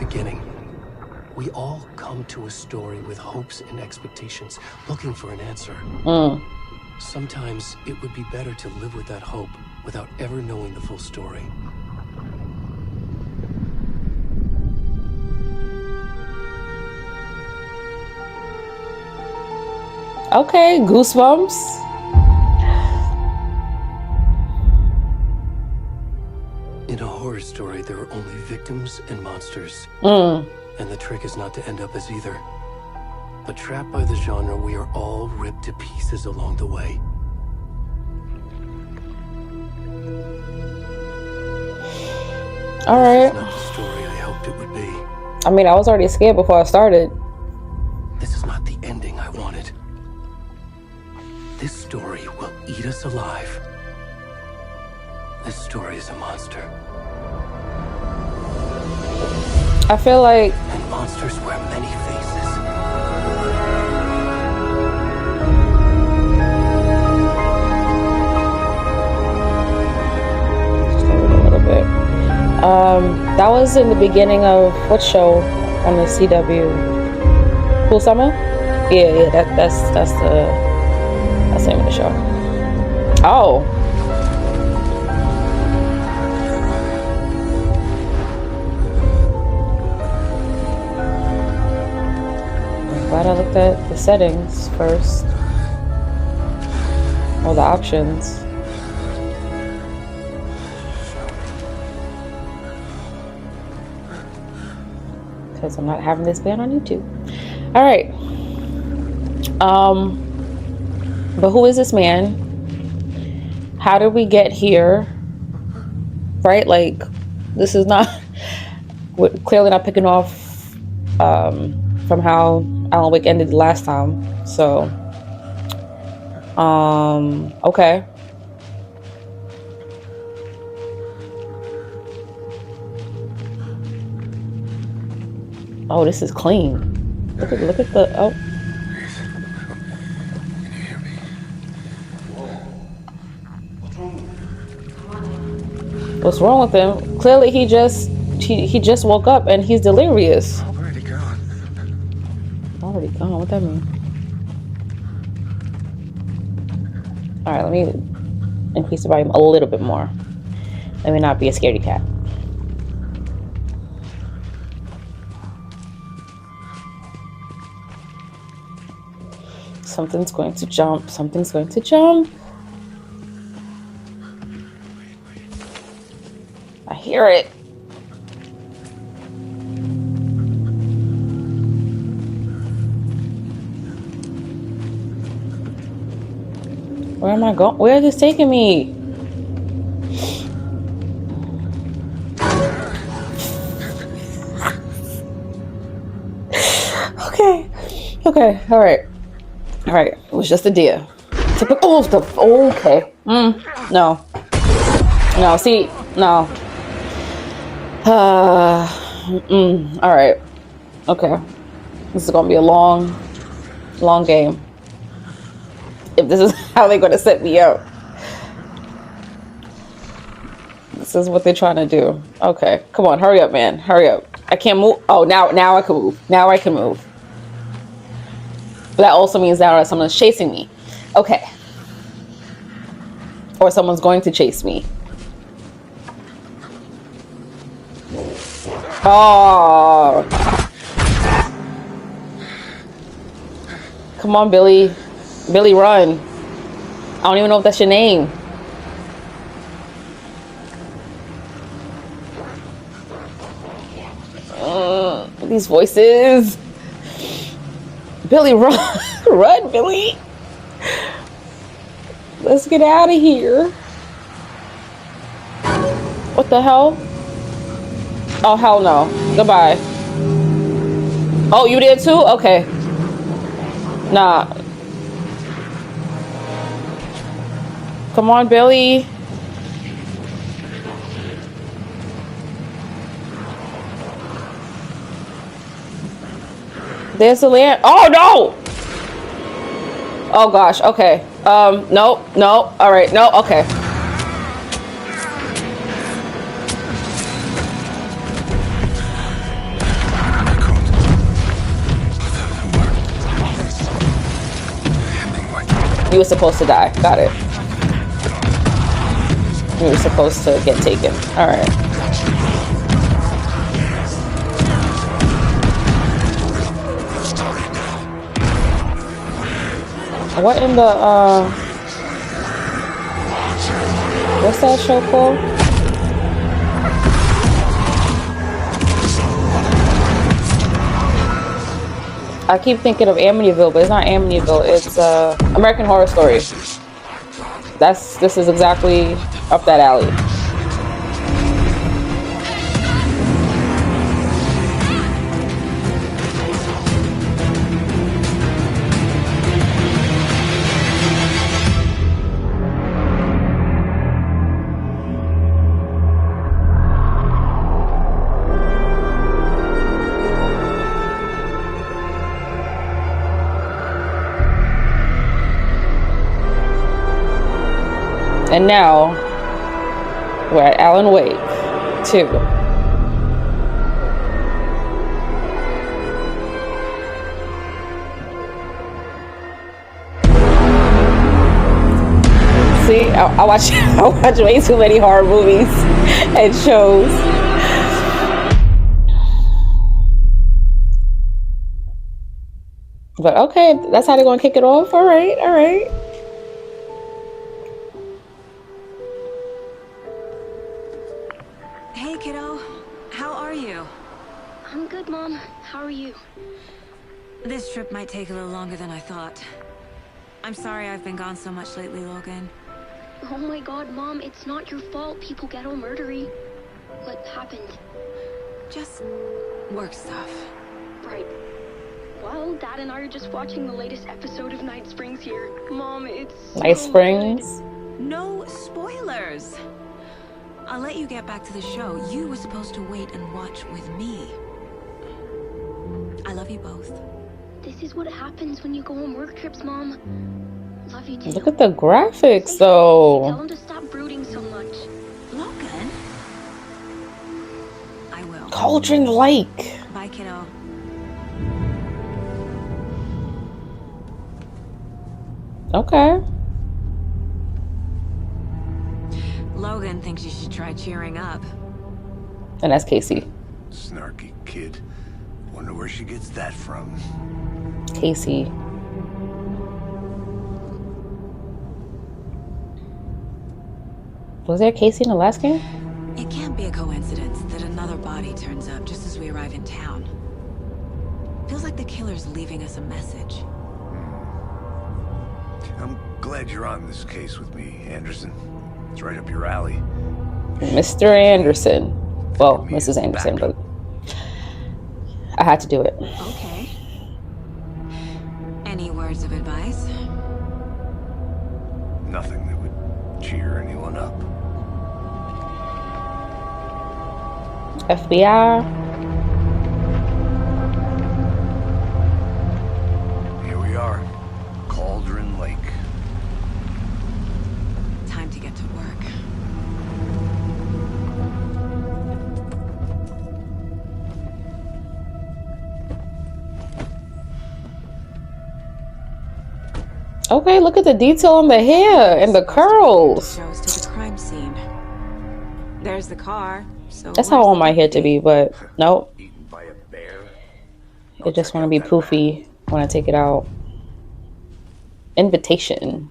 beginning. We all come to a story with hopes and expectations, looking for an answer. Sometimes it would be better to live with that hope without ever knowing the full story. Okay, goosebumps. In a horror story, there are only victims and monsters. And the trick is not to end up as either. But trapped by the genre, we are all ripped to pieces along the way. All right. This is not the story I hoped it would be. I mean, I was already scared before I started. This is not the ending I wanted. This story will eat us alive. This story is a monster. I feel like... And monsters wear many faces. Just a little bit. That was in the beginning of what show on the CW? Cool Summer? Yeah, that's the name of the show. Oh. I'm glad I looked at the settings first. Or the options. Because I'm not having this banned on YouTube. Alright. But who is this man? How did we get here? Right? Like, this is not... We're clearly not picking off from how Alan Wake ended the last time. So... okay. Oh, this is clean. Look at the... Oh. What's wrong with him? Clearly he just woke up and he's delirious. Already gone. Already gone? What that mean? Alright, let me increase the volume a little bit more. Let me not be a scaredy cat. Something's going to jump. Something's going to jump. I hear it. Where am I going? Where is this taking me? Okay. Okay. All right. All right. It was just a deer. Oh, okay. No. No. See. No. All right. Okay. This is gonna be a long game. If this is how they're gonna set me up. This is what they're trying to do. Okay. Come on. Hurry up, man. Hurry up. I can't move. Oh, now I can move. Now I can move. But that also means that someone's chasing me. Okay. Or someone's going to chase me. Oh. Come on, Billy. Billy, run. I don't even know if that's your name. These voices. Billy, run. Run, Billy. Let's get out of here. What the hell? Oh, hell no. Goodbye. Oh, you did too? Okay. Nah. Come on, Billy. There's the land. Oh, no! Oh, gosh. Okay. No. All right. No. Okay. You were supposed to die. Got it. You were supposed to get taken. Alright. What in the, what's that show called? I keep thinking of Amityville, but it's not Amityville. It's American Horror Story. This is exactly up that alley. And now we're at Alan Wake 2. See, I watch way too many horror movies and shows. But okay, that's how they're gonna kick it off. All right, all right. Hey, kiddo. How are you? I'm good, Mom. How are you? This trip might take a little longer than I thought. I'm sorry I've been gone so much lately, Logan. Oh my god, Mom, it's not your fault people get all murdery. What happened? Just work stuff. Right. Well, Dad and I are just watching the latest episode of Night Springs here. Mom, it's Night so Springs. good. No spoilers. I'll let you get back to the show. You were supposed to wait and watch with me. I love you both. This is what happens when you go on work trips, Mom. Love you too. Look at the graphics, Tell though. him to stop brooding so much. Logan? I will. Cauldron Lake. Bye, kiddo. Okay. Logan thinks you should try cheering up. And that's Casey. Snarky kid. Wonder where she gets that from. Casey. Was there Casey in the last game? It can't be a coincidence that another body turns up just as we arrive in town. Feels like the killer's leaving us a message. I'm glad you're on this case with me, Anderson. It's right up your alley. Mr. Anderson. Well, Mrs. Anderson, but I had to do it. Okay. Any words of advice? Nothing that would cheer anyone up. FBI. Here we are. Cauldron Lake. Time to get to work. Okay, look at the detail on the hair and the curls. Shows to the crime scene. There's the car. So That's how I where's want the my hair to be, but nope. Eaten by a bear. I just want to be poofy when I take it out. Invitation.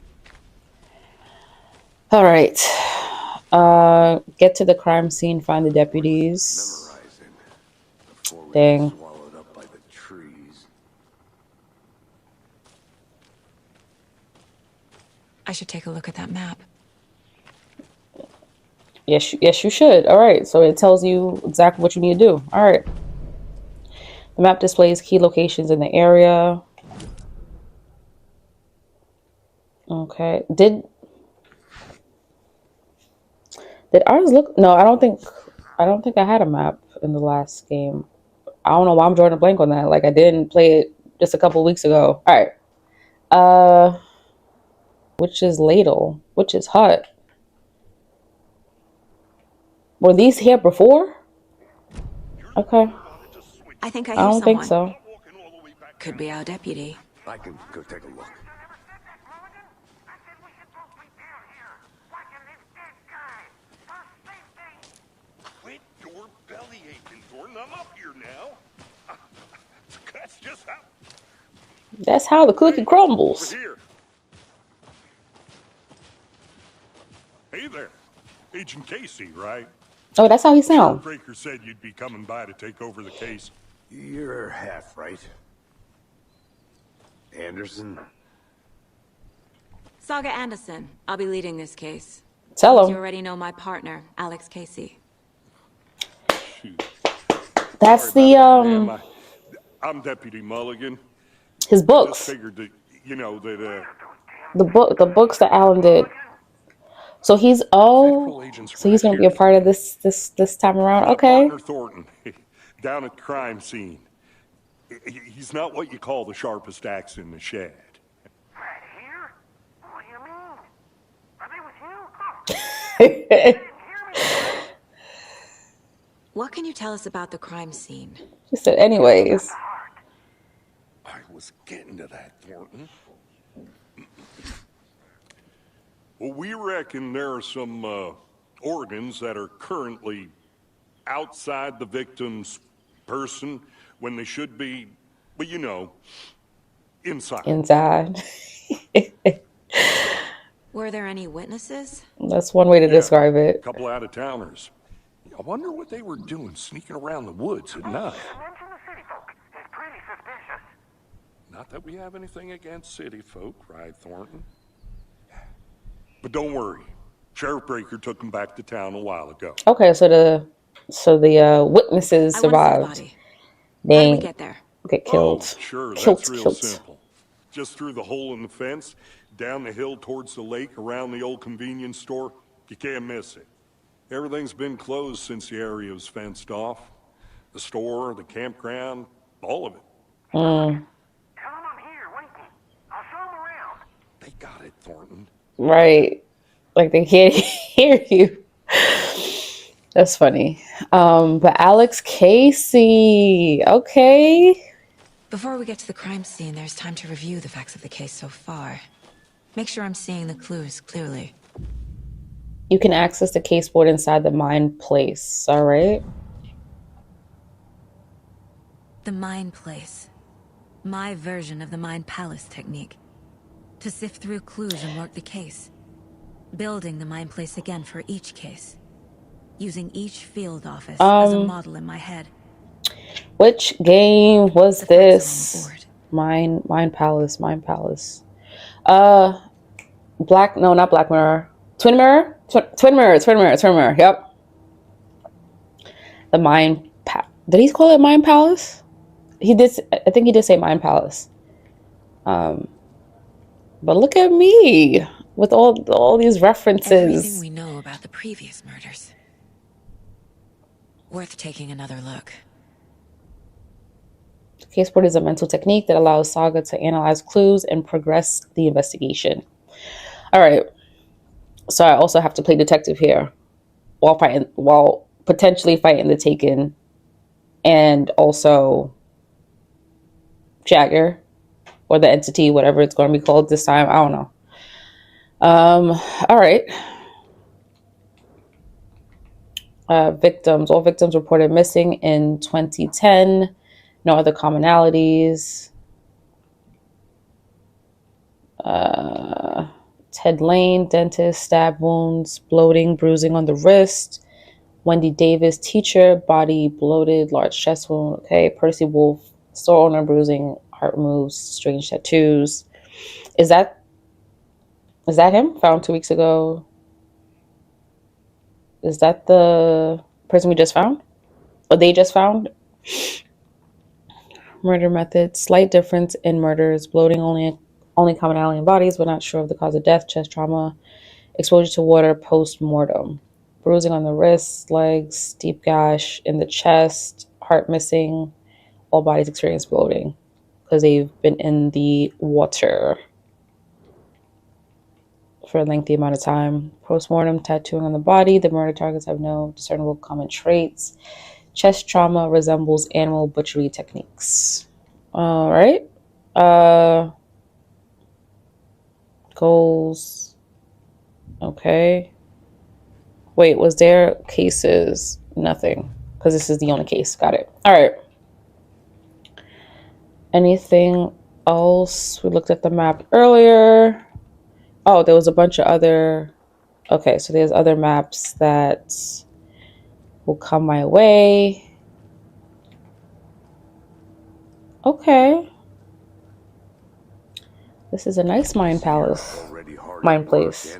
All right. Get to the crime scene, find the deputies. Memorizing. Before we Dang. get swallowed up by the trees. I should take a look at that map. Yes, you should. All right. So it tells you exactly what you need to do. All right. The map displays key locations in the area. Okay. Did ours look? No, I don't think I had a map in the last game. I don't know why I'm drawing a blank on that. Like I didn't play it just a couple weeks ago. All right. Which is ladle? Which is hut? Were these here before? Okay. I think I I hear don't think someone. so. Could be our deputy. I can go take a look. I'm up here now. That's just how. That's how the cookie Over crumbles. here. Hey there. Agent Casey, right? Oh, that's how he sounds. Breaker said you'd be coming by to take over the case. You're half right. Anderson? Saga Anderson. I'll be leading this case. Tell You him. already know my partner, Alex Casey. Shoot. That's Sorry the about that, ma'am. I'm Deputy Mulligan. his Just books. figured that, you know, that, The books that Alan did. So he's Federal agents so he's right gonna be here, a part of Thornton. this time around. My Okay. partner Thornton, down at the crime scene. He's not what you call the sharpest axe in the shed. Right here? What do you mean? Are they with you? Hear me? What can you tell us about the crime scene? She said, anyways. I was getting to that, Thornton. Well, we reckon there are some organs that are currently outside the victim's person when they should be, well, you know, inside. Inside. Were there any witnesses? That's one way to describe A it. couple out-of-towners. I wonder what they were doing sneaking around the woods at night. Mention the city folk. It's pretty suspicious. Not that we have anything against city folk, right, Thornton? But don't worry. Sheriff Breaker took them back to town a while ago. Okay, so the witnesses I want to see the survived. body. How They did we ain't get there? get killed. Oh, sure, Killed, that's real killed. simple. Just through the hole in the fence, down the hill towards the lake, around the old convenience store. You can't miss it. Everything's been closed since the area was fenced off. The store, the campground, all of it. Tell them I'm here, waiting. I'll show them around. They got it, Thornton. Right. Like they can't hear you. That's funny. But Alex Casey. Okay. Before we get to the crime scene, there's time to review the facts of the case so far. Make sure I'm seeing the clues clearly. You can access the case board inside the Mind Place. All right. The Mind Place. My version of the Mind Palace technique. To sift through clues and work the case. Building the Mind Place again for each case. Using each field office as a model in my head. Which game was The facts are this? on the board. Mind Palace. Not Black Mirror. Twin Mirror. Yep. The Mind Did he call it Mind Palace? He did. I think he did say Mind Palace. But look at me with all these references. Everything we know about the previous murders. Worth taking another look. Case board is a mental technique that allows Saga to analyze clues and progress the investigation. All right. So I also have to play detective here while potentially fighting the Taken and also Jagger or the entity, whatever it's going to be called this time. I don't know. All right. Victims. All victims reported missing in 2010. No other commonalities. Ted Lane, dentist, stab wounds, bloating, bruising on the wrist. Wendy Davis, teacher, body bloated, large chest wound. Okay. Percy Wolf, store owner, bruising, heart moves, strange tattoos. Is that him? Found 2 weeks ago. Is that the person we just found? Or they just found? Murder method. Slight difference in murders. Bloating only commonality in bodies. We're not sure of the cause of death. Chest trauma. Exposure to water post-mortem. Bruising on the wrists, legs, deep gash in the chest, heart missing. All bodies experience bloating because they've been in the water for a lengthy amount of time. Post-mortem tattooing on the body. The murder targets have no discernible common traits. Chest trauma resembles animal butchery techniques. All right. Goals. Okay. Wait, was there cases? Nothing. because this is the only case. Got it. All right. Anything else? We looked at the map earlier. Oh, there was a bunch of other... Okay, so there's other maps that will come my way. Okay. This is a nice mine palace. Mine place.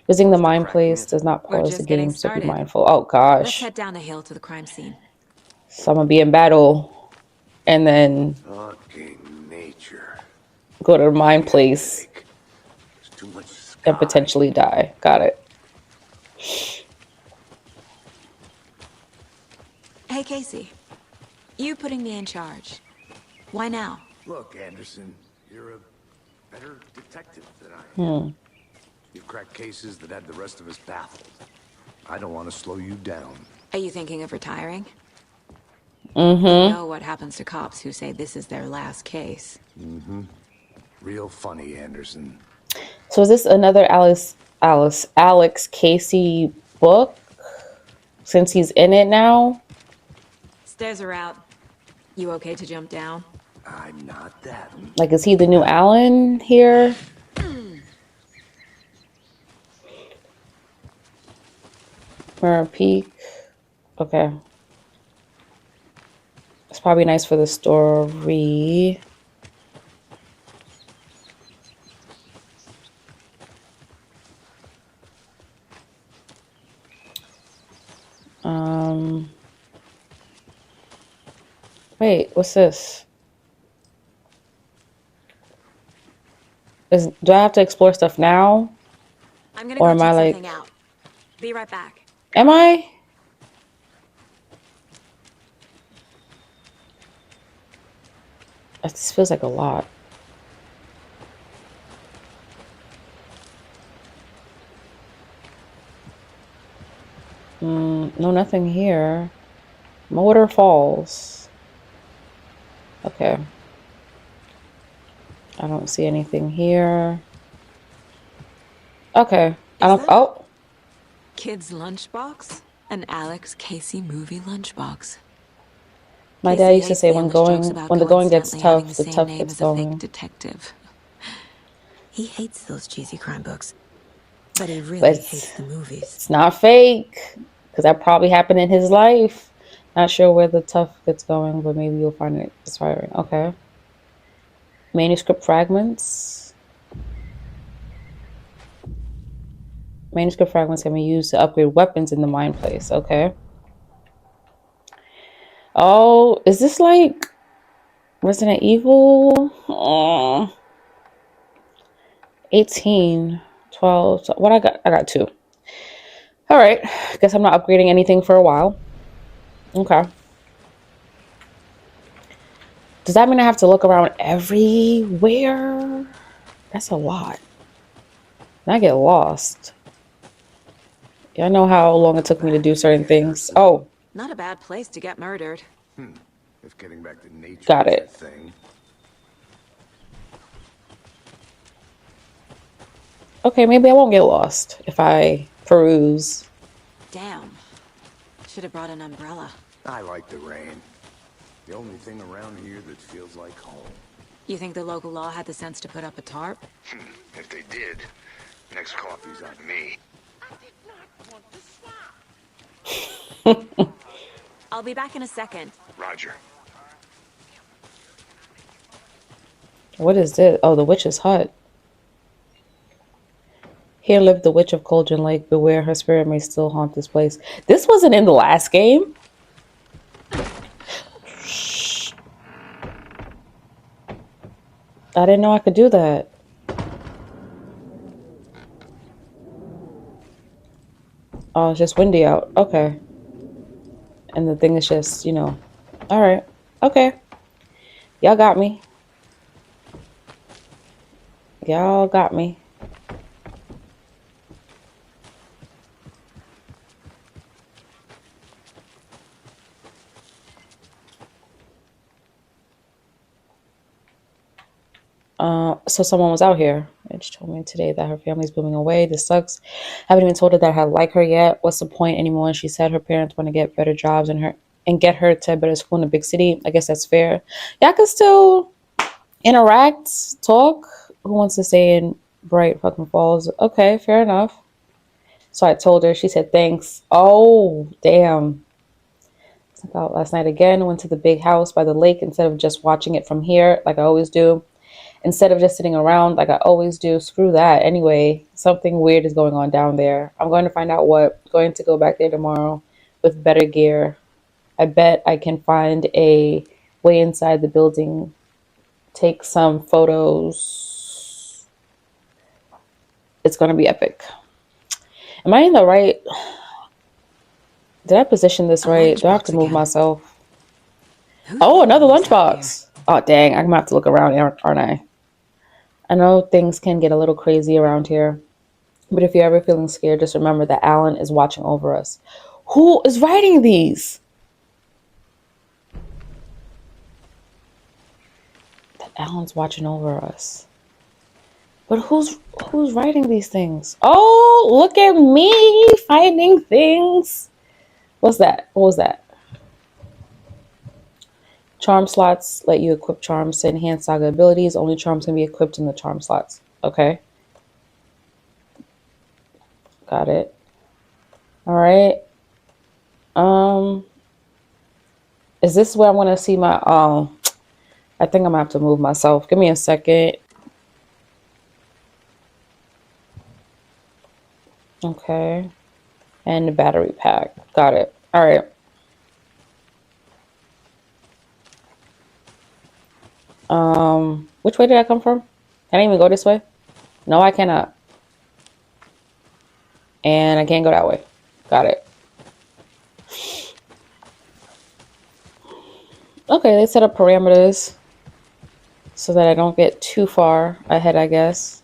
Visiting the mine place does not We're pause just the getting game, so be started. mindful. Oh Let's gosh. head down the hill to the crime scene. So I'm gonna be in battle and then Fucking nature. go to the mine place There's too much sky. and potentially die. Got it. Hey, Casey. You putting me in charge. Why now? Look, Anderson, you're a better detective than I am. You've cracked cases that had the rest of us baffled. I don't want to slow you down. Are you thinking of retiring? Mm-hmm. You know what happens to cops who say this is their last case. Real funny, Anderson. So is this another Alex Casey book? Since he's in it now? Stairs are out. You okay to jump down? I'm not that. Like, is he the new Alan here? Mirror Peak. Okay. It's probably nice for the story. Wait, what's this? Do I have to explore stuff now? I'm gonna Or go am check I, something like... out. Be right back. Am I? This feels like a lot. No, nothing here. Motor Falls. Okay. I don't see anything here. Okay. I don't... that- Oh! Kids' lunchbox? An Alex Casey movie lunchbox. My Casey dad used to hates say the when English jokes about the going gets coincidentally tough, having the same tough name gets as a fake going. detective. He hates those cheesy crime books. But he really But hates the movies. it's not fake. Because that probably happened in his life. Not sure where the tough gets going, but maybe you'll find it inspiring. Okay. Manuscript fragments. Manuscript fragments can be used to upgrade weapons in the mine place. Okay. Oh, is this like Resident Evil? Oh. 18, 12. What I got? I got 2. All right. Guess I'm not upgrading anything for a while. Okay. Does that mean I have to look around everywhere? That's a lot. And I get lost. Yeah, I know how long it took me to do certain things. Oh, Not a bad place to get murdered. If getting back to nature Got is it. your thing. okay. Maybe I won't get lost if I peruse. Damn. Should have brought an umbrella. I like the rain. The only thing around here that feels like home. You think the local law had the sense to put up a tarp? If they did, next coffee's on me. I'll be back in a second. Roger. What is this? Oh, the witch's hut. Here lived the witch of Cauldron Lake. Beware, her spirit may still haunt this place. This wasn't in the last game. Shh. I didn't know I could do that. Oh, it's just windy out. Okay. And the thing is just, all right. Okay. Y'all got me. Y'all got me. So someone was out here And she told me today that her family's moving away. This sucks. Haven't even told her that I like her yet. What's the point anymore? And she said her parents want to get better jobs and get her to a better school in a big city. I guess that's fair. Y'all can still interact, talk. Who wants to stay in Bright fucking Falls? Okay, fair enough. So I told her. She said thanks. Oh, damn. Snuck out last night again. Went to the big house by the lake instead of just watching it from here like I always do. Instead of just sitting around like I always do. Screw that. Anyway, something weird is going on down there. I'm going to find out what. Going to go back there tomorrow with better gear. I bet I can find a way inside the building. Take some photos. It's going to be epic. Am I in the right? Did I position this right? Do I have to move myself? Oh, another lunchbox. Oh, dang. I'm going to have to look around, aren't I? I know things can get a little crazy around here. But if you're ever feeling scared, just remember that Alan is watching over us. Who is writing these? That Alan's watching over us. But who's writing these things? Oh, look at me finding things. What's that? What was that? Charm slots let you equip charms to enhance saga abilities. Only charms can be equipped in the charm slots. Okay. Got it. All right. Is this where I want to see my I think I'm gonna have to move myself. Give me a second. Okay. And the battery pack. Got it. All right. Which way did I come from? Can I even go this way? No, I cannot. And I can't go that way. Got it. Okay, they set up parameters so that I don't get too far ahead, I guess.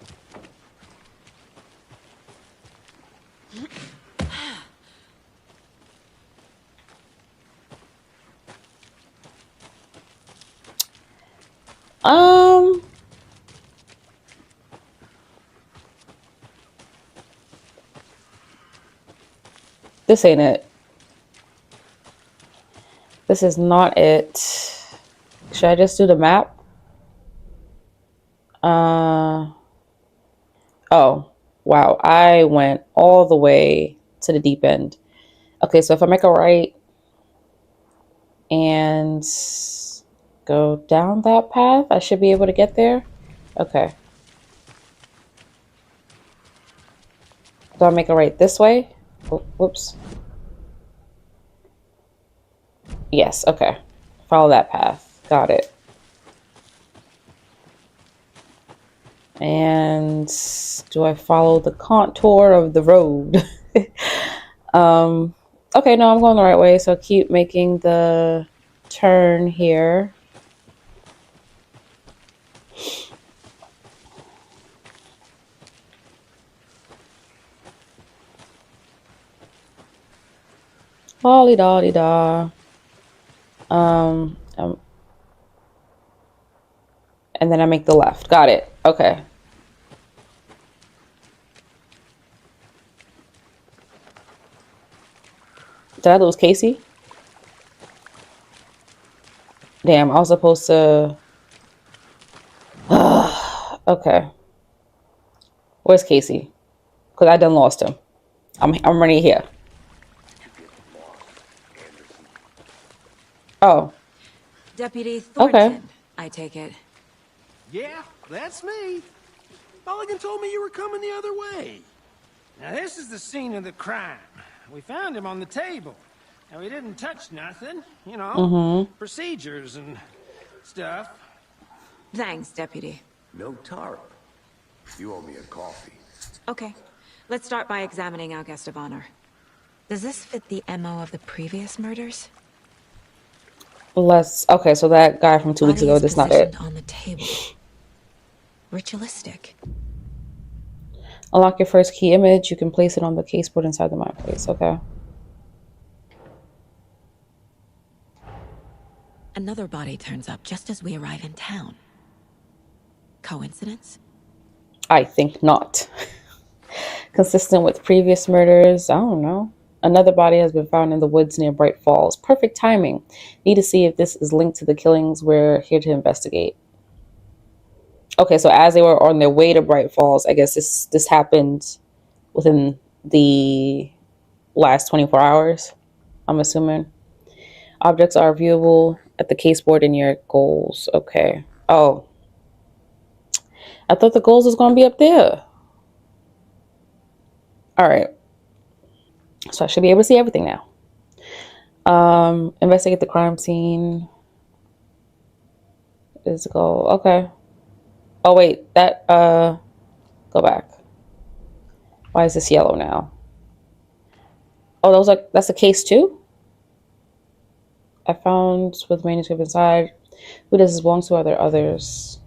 This ain't it. This is not it. Should I just do the map? Oh, wow. I went all the way to the deep end. Okay, so if I make a right and go down that path, I should be able to get there. Okay. Do I make a right this way? Whoops. Yes, okay. Follow that path. Got it. And do I follow the contour of the road? Okay, no, I'm going the right way. So keep making the turn here. Holly dolly da. And then I make the left. Got it. Okay. Did I lose Casey? Damn, I was supposed to... Okay. Where's Casey? Because I done lost him. I'm running here. Oh. Deputy Thornton, Okay. I take it. Yeah, that's me. Mulligan told me you were coming the other way. Now, this is the scene of the crime. We found him on the table. Now, we didn't touch nothing, you know, procedures and stuff. Thanks, Deputy. No tarp. You owe me a coffee. Okay, let's start by examining our guest of honor. Does this fit the MO of the previous murders? Okay, so that guy from 2 weeks ago, Body is that's not it. positioned on the table. Ritualistic. Unlock your first key image. You can place it on the caseboard inside the mind place. Okay. Another body turns up just as we arrive in town. Coincidence? I think not. Consistent with previous murders, I don't know. Another body has been found in the woods near Bright Falls. Perfect timing. Need to see if this is linked to the killings. We're here to investigate. Okay, so as they were on their way to Bright Falls, I guess this happened within the last 24 hours, I'm assuming. Objects are viewable at the case board in your goals. Okay. Oh. I thought the goals was going to be up there. All right. So I should be able to see everything now. Investigate the crime scene. Is the goal. Okay. Oh, wait. That, go back. Why is this yellow now? Oh, that's a case too? I found with manuscript inside. Who does this belong to? Are there others?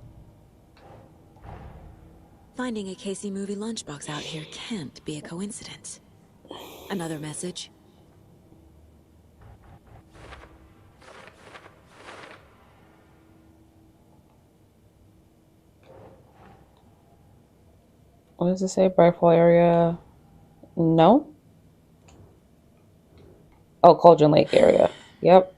Finding a Casey movie lunchbox out here can't be a coincidence. Another message. What does it say? Brightfall area. No. Oh, Cauldron Lake area. Yep.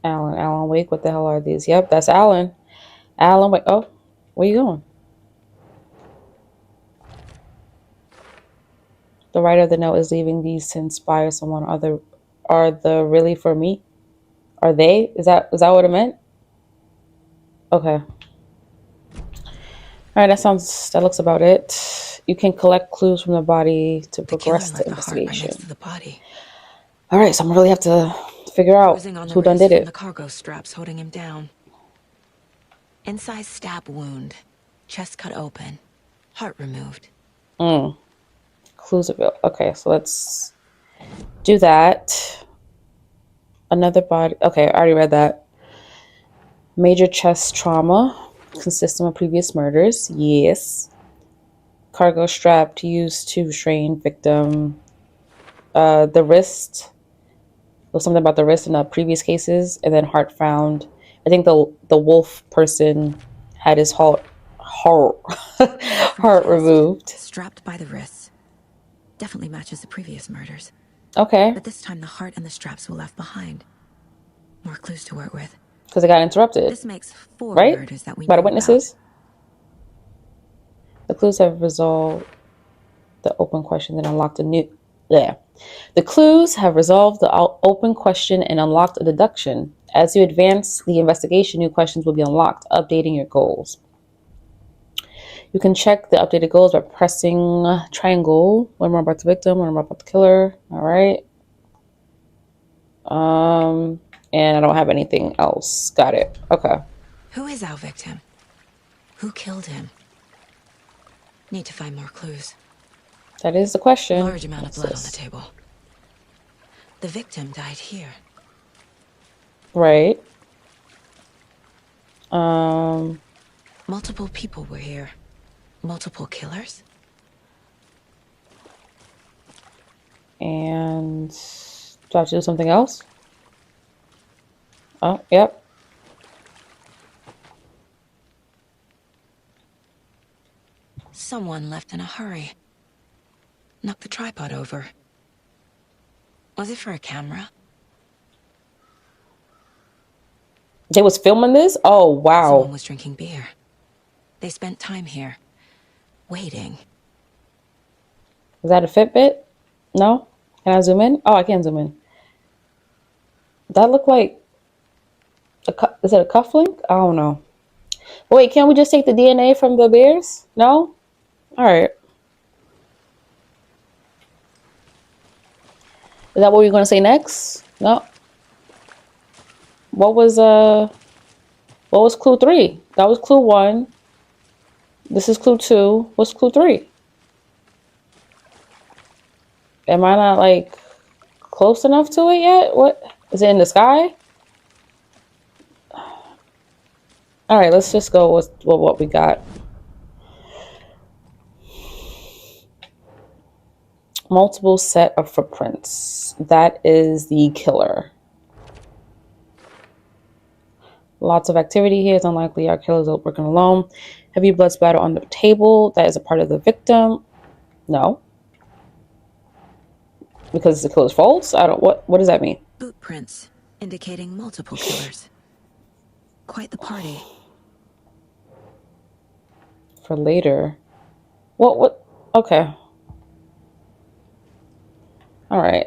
Alan Wake. What the hell are these? Yep, that's Alan. Alan Wake. Oh, where you going? The writer of the note is leaving these to inspire someone. Are the really for me? Are they? Is that what it meant? Okay. All right, that looks about it. You can collect clues from the body to progress the investigation. Next to the body. All right, so I'm gonna really have to figure out who done did it. The cargo straps holding him down. Inside stab wound, chest cut open, heart removed. Clues available. Okay, so let's do that. Another body. Okay, I already read that. Major chest trauma. Consistent with previous murders. Yes. Cargo strap used to restrain victim. The wrist. There was something about the wrist in the previous cases, and then heart found. I think the wolf person had his heart removed. Strapped by the wrists. Definitely matches the previous murders. Okay. But this time the heart and the straps were left behind. More clues to work with. Because it got interrupted. This makes 4 right? murders that we By know the witnesses. About. The clues have resolved the open question and unlocked a new. Yeah. The clues have resolved the open question and unlocked a deduction. As you advance the investigation, new questions will be unlocked, updating your goals. You can check the updated goals by pressing triangle. Learn more about the victim, learn more about the killer. All right. And I don't have anything else. Got it. Okay. Who is our victim? Who killed him? Need to find more clues. That is the question. Large amount of blood on the table. The victim died here. Right. Multiple people were here. Multiple killers? And do I have to do something else? Oh, yep. Someone left in a hurry. Knocked the tripod over. Was it for a camera? They was filming this? Oh, wow. Someone was drinking beer. They spent time here. Waiting. Is that a Fitbit? No? Can I zoom in? Oh, I can zoom in. That look like is it a cufflink? I don't know. Wait, can't we just take the DNA from the bears? No? All right. Is that what we're going to say next? No. What was clue 3? That was clue 1. This is clue 2. What's clue 3? Am I not like close enough to it yet? What is it in the sky? All right, let's just go with what we got. Multiple set of footprints. That is the killer. Lots of activity here. It's unlikely our killers are working alone. Heavy blood splatter on the table. That is a part of the victim. No. Because the killer's faults? I don't, what does that mean? Boot prints indicating multiple killers. Quite the party. For later. What? Okay. All right.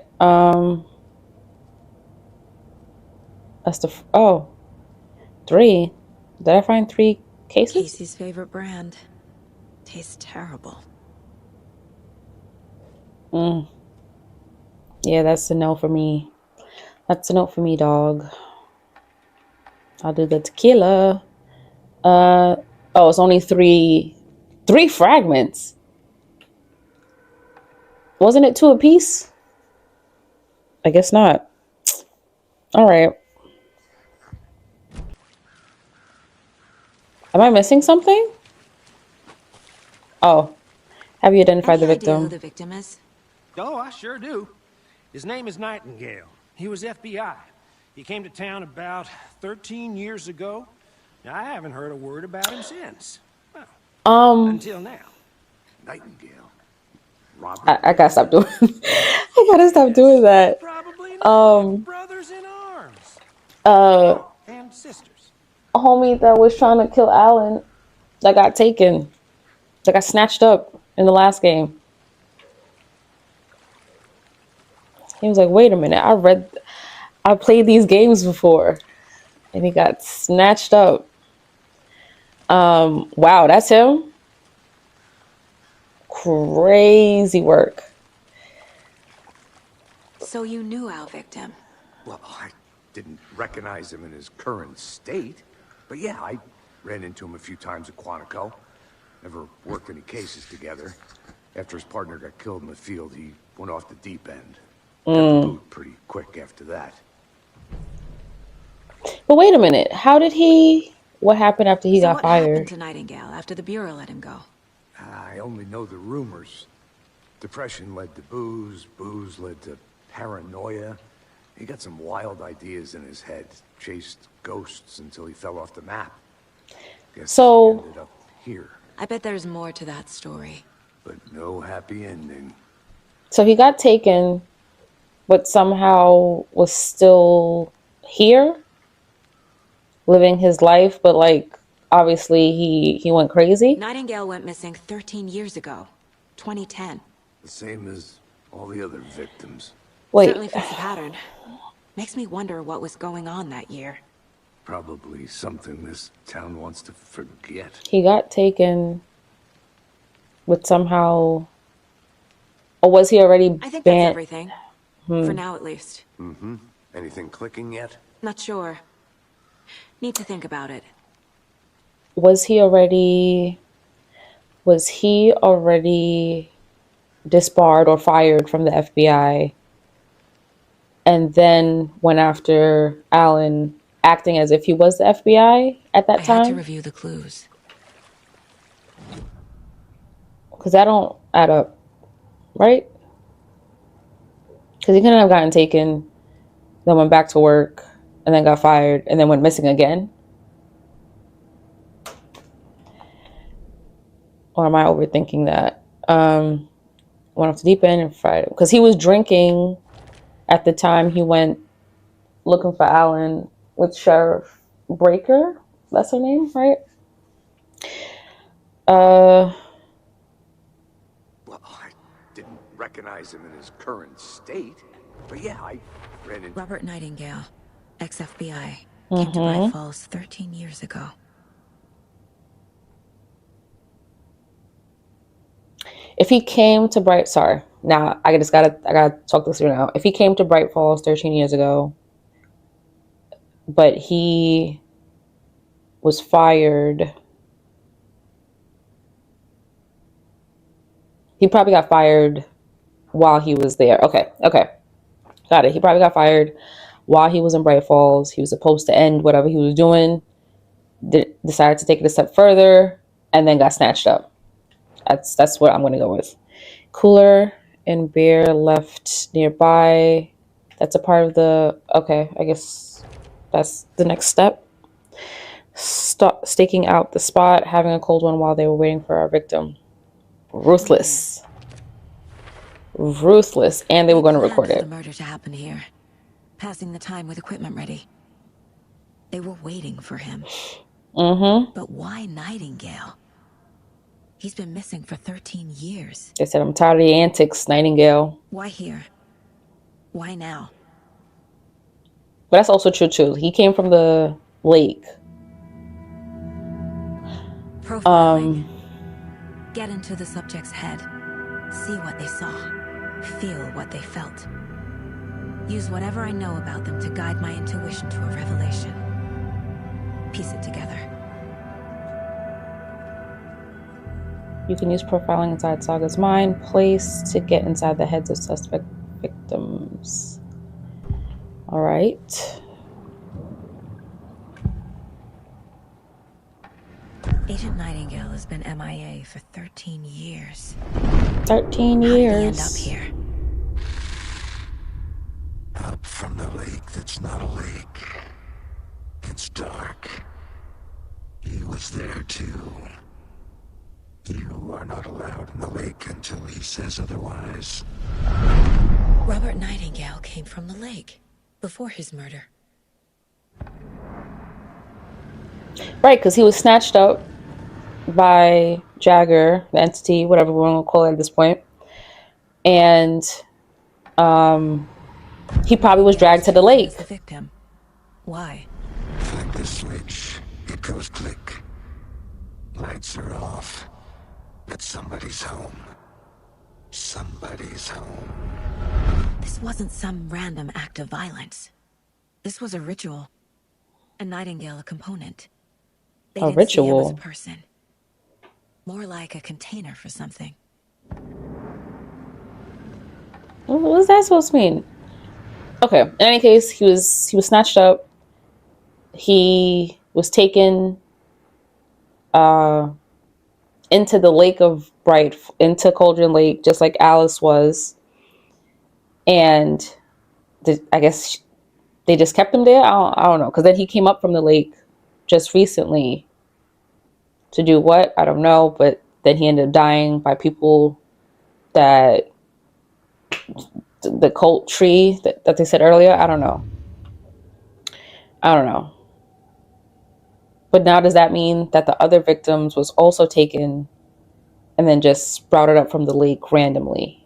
That's the, oh, 3. Did I find 3 cases? Casey's favorite brand. Tastes terrible. Yeah, that's a no for me. That's a no for me, dog. I'll do the tequila. Oh, it's only 3 fragments. Wasn't it 2 apiece? I guess not. All right. Am I missing something? Oh, have you identified the Any idea who victim? the victim is? Oh, I sure do. His name is Nightingale. He was FBI. He came to town about 13 years ago. Now, I haven't heard a word about him since. Well, until now. Nightingale. Robert. I gotta stop doing. I gotta stop doing that. Probably not. Brothers in arms. And sisters. A homie that was trying to kill Alan, that got taken, that got snatched up in the last game. He was like, "Wait a minute, I played these games before," and he got snatched up. Wow, that's him. Crazy work. So you knew our victim. Well, I didn't recognize him in his current state. But yeah, I ran into him a few times at Quantico. Never worked any cases together. After his partner got killed in the field, he went off the deep end. Got the boot pretty quick after that. But wait a minute, how did he? What happened after he So got what happened fired? to Nightingale after the Bureau let him go? I only know the rumors. Depression led to booze, booze led to paranoia. He got some wild ideas in his head, chased ghosts until he fell off the map. Guess So- he ended up here, I bet there's more to that story. but no happy ending. So he got taken, but somehow was still here, living his life. But like, obviously, he went crazy. Nightingale went missing 13 years ago. 2010. The same as all the other victims. Wait, Certainly fits the pattern. Makes me wonder what was going on that year. Probably something this town wants to forget. he got taken, but somehow, or was he already I think that's banned? everything. For now, at least. Anything clicking yet? Not sure. Need to think about it. Was he already disbarred or fired from the FBI, and then went after Alan, acting as if he was the FBI at that I had to time? review the clues. Because that don't add up, right? Because he couldn't have gotten taken, then went back to work, and then got fired, and then went missing again. Or am I overthinking that? Went off the deep end and fried it. Because he was drinking at the time he went looking for Alan with Sheriff Breaker. That's her name, right? Well, I didn't recognize him in his current state. But yeah, I ran into... Robert Nightingale, ex-FBI, came to Bright Falls 13 years ago. If he came to I gotta talk this through now. If he came to Bright Falls 13 years ago, but he was fired, he probably got fired while he was there. Okay, got it. He probably got fired while he was in Bright Falls. He was supposed to end whatever he was doing, decided to take it a step further, and then got snatched up. That's what I'm gonna go with. Cooler and beer left nearby. That's a part of the, okay, I guess that's the next step. staking out the spot, having a cold one while they were waiting for our victim. Ruthless. Ruthless. And they were going to record For it. the murder to happen here. Passing the time with equipment ready. They were waiting for him. Mm-hmm. But why Nightingale? He's been missing for 13 years. They said, I'm tired of the antics, Nightingale. Why here? Why now? But that's also true, too. He came from the lake. Profiling. Get into the subject's head. See what they saw. Feel what they felt. Use whatever I know about them to guide my intuition to a revelation. Piece it together. You can use profiling inside Saga's mind, place to get inside the heads of suspect victims. All right. Agent Nightingale has been MIA for 13 years. 13 How did he years. end up here? Up from the lake that's not a lake. It's dark. He was there too. You are not allowed in the lake until he says otherwise. Robert Nightingale came from the lake before his murder. Right, because he was snatched up by Jagger, the entity, whatever we want to call it at this point. And he probably was dragged to the lake. The victim. Why? Flick the switch. It goes click. Lights are off. But somebody's home. Somebody's home. This wasn't some random act of violence. This was a ritual. A Nightingale a component. They A didn't see him as ritual? a person. More like a container for something. What is that supposed to mean? Okay. In any case, he was snatched up. He was taken into the Lake of Bright, into Cauldron Lake, just like Alice was. And I guess they just kept him there. I don't know, because then he came up from the lake just recently to do what? I don't know. But then he ended up dying by people that the cult tree that they said earlier. I don't know. But now does that mean that the other victims was also taken and then just sprouted up from the lake randomly?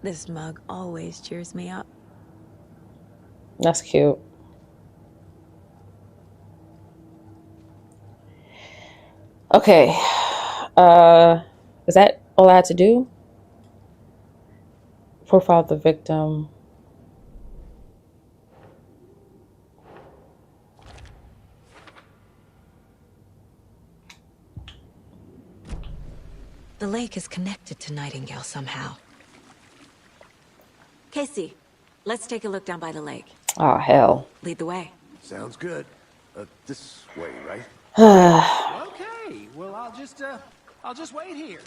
This mug always cheers me up. That's cute. Okay. Is that all I had to do? Profile the victim. The lake is connected to Nightingale somehow. Casey, let's take a look down by the lake. Oh, hell. Lead the way. Sounds good. This way, right? Okay, well, I'll just wait here.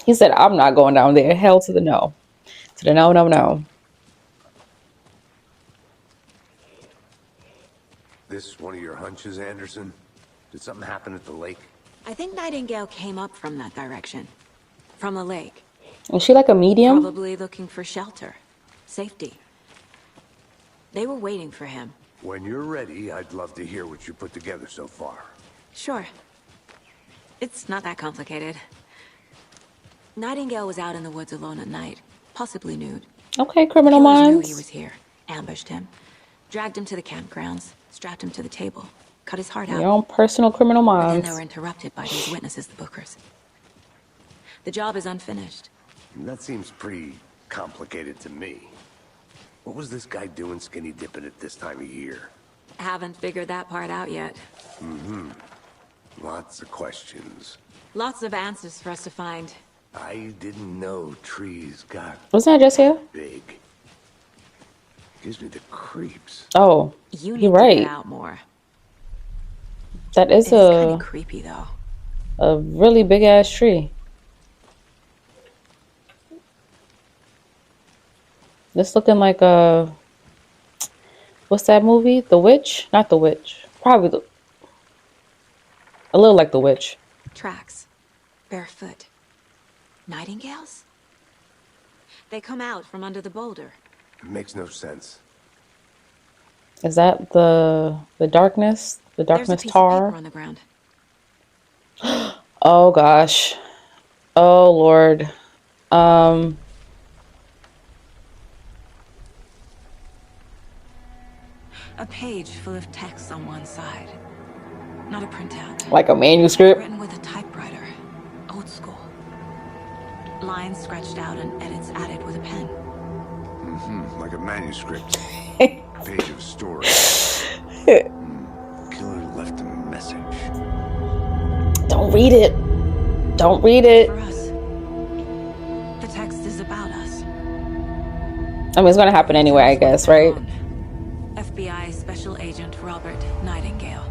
He said, I'm not going down there. Hell to the no. To the no, no, no. This one of your hunches, Anderson? Did something happen at the lake? I think Nightingale came up from that direction. From the lake. Is she like a medium? Probably looking for shelter. Safety. They were waiting for him. When you're ready, I'd love to hear what you put together so far. Sure. It's not that complicated. Nightingale was out in the woods alone at night, possibly nude. Okay, Criminal Killers knew Minds. he was here, ambushed him, dragged him to the campgrounds, strapped him to the table, cut his heart out. Your own personal Criminal But then Minds. they were interrupted by these witnesses, the Bookers. The job is unfinished. That seems pretty complicated to me. What was this guy doing skinny dipping at this time of year? Haven't figured that part out yet. Lots of questions. Lots of answers for us to find. I didn't know trees got Wasn't that just here? big. Gives me the creeps. Oh, You need you're to right. get out more. That is It's kind a of creepy, though. really big ass tree. This looking like a, what's that movie? The Witch? Not The Witch. Probably a little like The Witch. Tracks. Barefoot. Nightingales? They come out from under the boulder. It makes no sense. Is that the darkness? The There's a darkness piece of tar? paper on the ground. Oh gosh. Oh Lord. A page full of text on one side. Not a printout. Like a manuscript. Written with a typewriter. Old school. Lines scratched out and edits added with a pen. Like a manuscript. Page of story. Killer left a message. Don't read it. Don't read it. For us. The text is about us. I mean, it's gonna happen anyway, I guess, right? FBI Special Agent Robert Nightingale.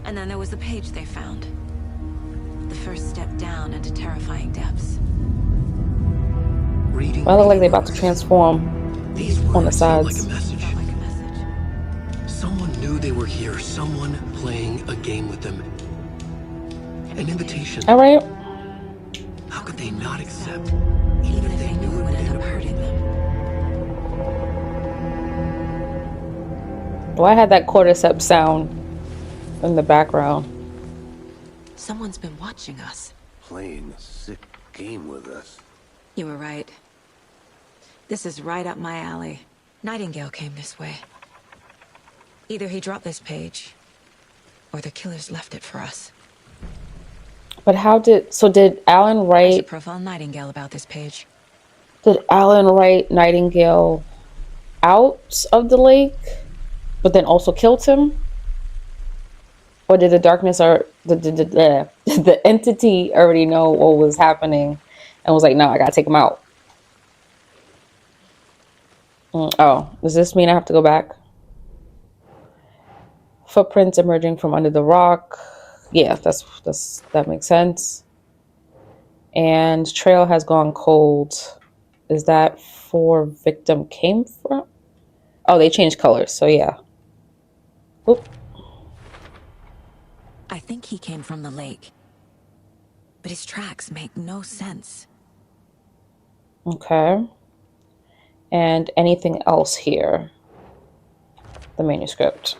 And then there was the page they found. The first step down into terrifying depths. Reading. Well, I look like they're about to transform These on the words seem sides. like a message. Felt like a message. Someone knew they were here. Someone playing a game with them. An invitation. All right. How could they not accept? Even if they knew it would end up hurting them. Well, I had that cordyceps sound in the background. Someone's been watching us. Playing a sick game with us. You were right. This is right up my alley. Nightingale came this way. Either he dropped this page, or the killers left it for us. But did Alan I should write, profile Nightingale about this page. did Alan write Nightingale out of the lake, but then also killed him? Or did the darkness or did the entity already know what was happening and was like, no, I gotta take him out? Oh, does this mean I have to go back? Footprints emerging from under the rock. Yeah, that makes sense. And trail has gone cold. Is that for victim came from? Oh, they changed colors, so yeah. Oop. I think he came from the lake. But his tracks make no sense. Okay. And anything else here? The manuscript.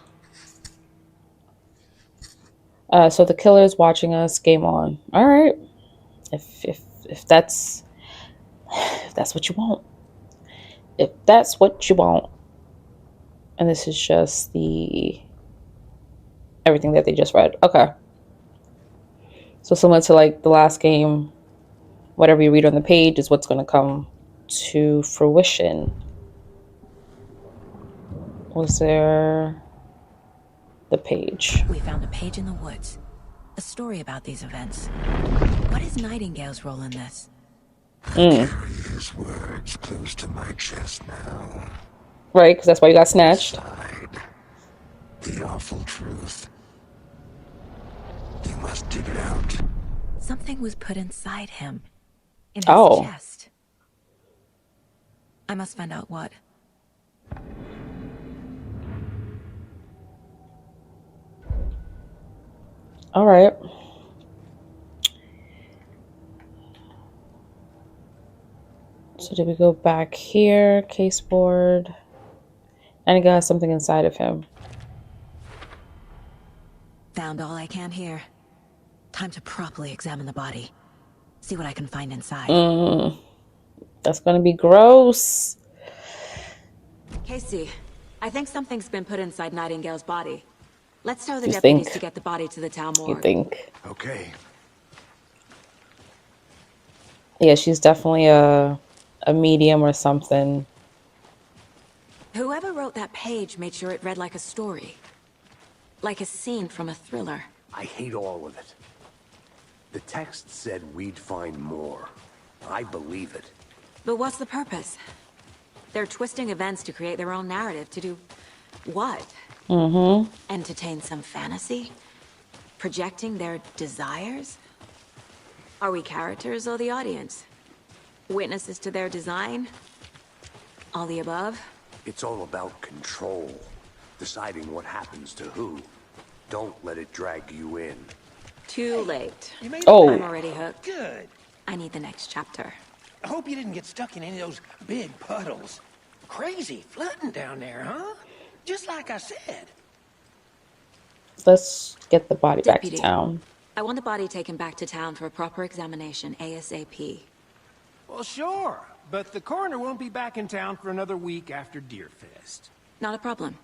So the killer's watching us. Game on. All right. If that's what you want. If that's what you want. And this is just everything that they just read. Okay. So similar to like the last game, whatever you read on the page is what's going to come to fruition. Was there the page? We found a page in the woods. A story about these events. What is Nightingale's role in this? Carry his words close to my chest now. Right, because that's why you got snatched. Side. The awful truth. You must dig it out. Something was put inside him. In his Oh. chest. I must find out what. All right. So did we go back here? Case board. And he got something inside of him. Found all I can here. Time to properly examine the body. See what I can find inside. That's gonna be gross. Casey, I think something's been put inside Nightingale's body. Let's tell the You deputies think? to get the body to the town You morgue. think? Okay. Yeah, she's definitely a medium or something. Whoever wrote that page made sure it read like a story. Like a scene from a thriller. I hate all of it. The text said we'd find more. I believe it. But what's the purpose? They're twisting events to create their own narrative to do what? Entertain some fantasy? Projecting their desires? Are we characters or the audience? Witnesses to their design? All the above? It's all about control. Deciding what happens to who. Don't let it drag you in. Too late. You made Oh. I'm already hooked. Good. I need the next chapter. I hope you didn't get stuck in any of those big puddles. Crazy flooding down there, huh? Just like I said. Let's get the body back to Deputy. town. I want the body taken back to town for a proper examination ASAP. Well, sure. But the coroner won't be back in town for another week after Deerfest. Not a problem.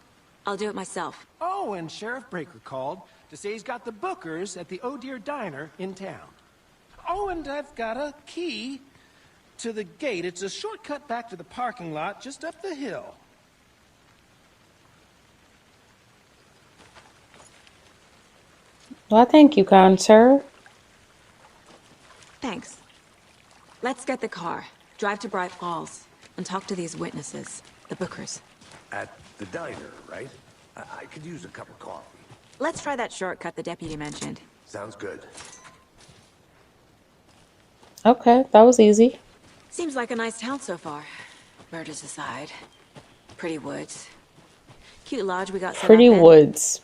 I'll do it myself. Oh, and Sheriff Breaker called to say he's got the Bookers at the Oh Dear Diner in town. Oh, and I've got a key to the gate. It's a shortcut back to the parking lot just up the hill. Well, thank you, kind sir. Thanks. Let's get the car, drive to Bright Falls, and talk to these witnesses, the Bookers. At the diner, right? I could use a cup of coffee. Let's try that shortcut the deputy mentioned. Sounds good. Okay, that was easy. Seems like a nice town so far. Murders aside. Pretty woods. Cute lodge we got set Pretty up in. woods.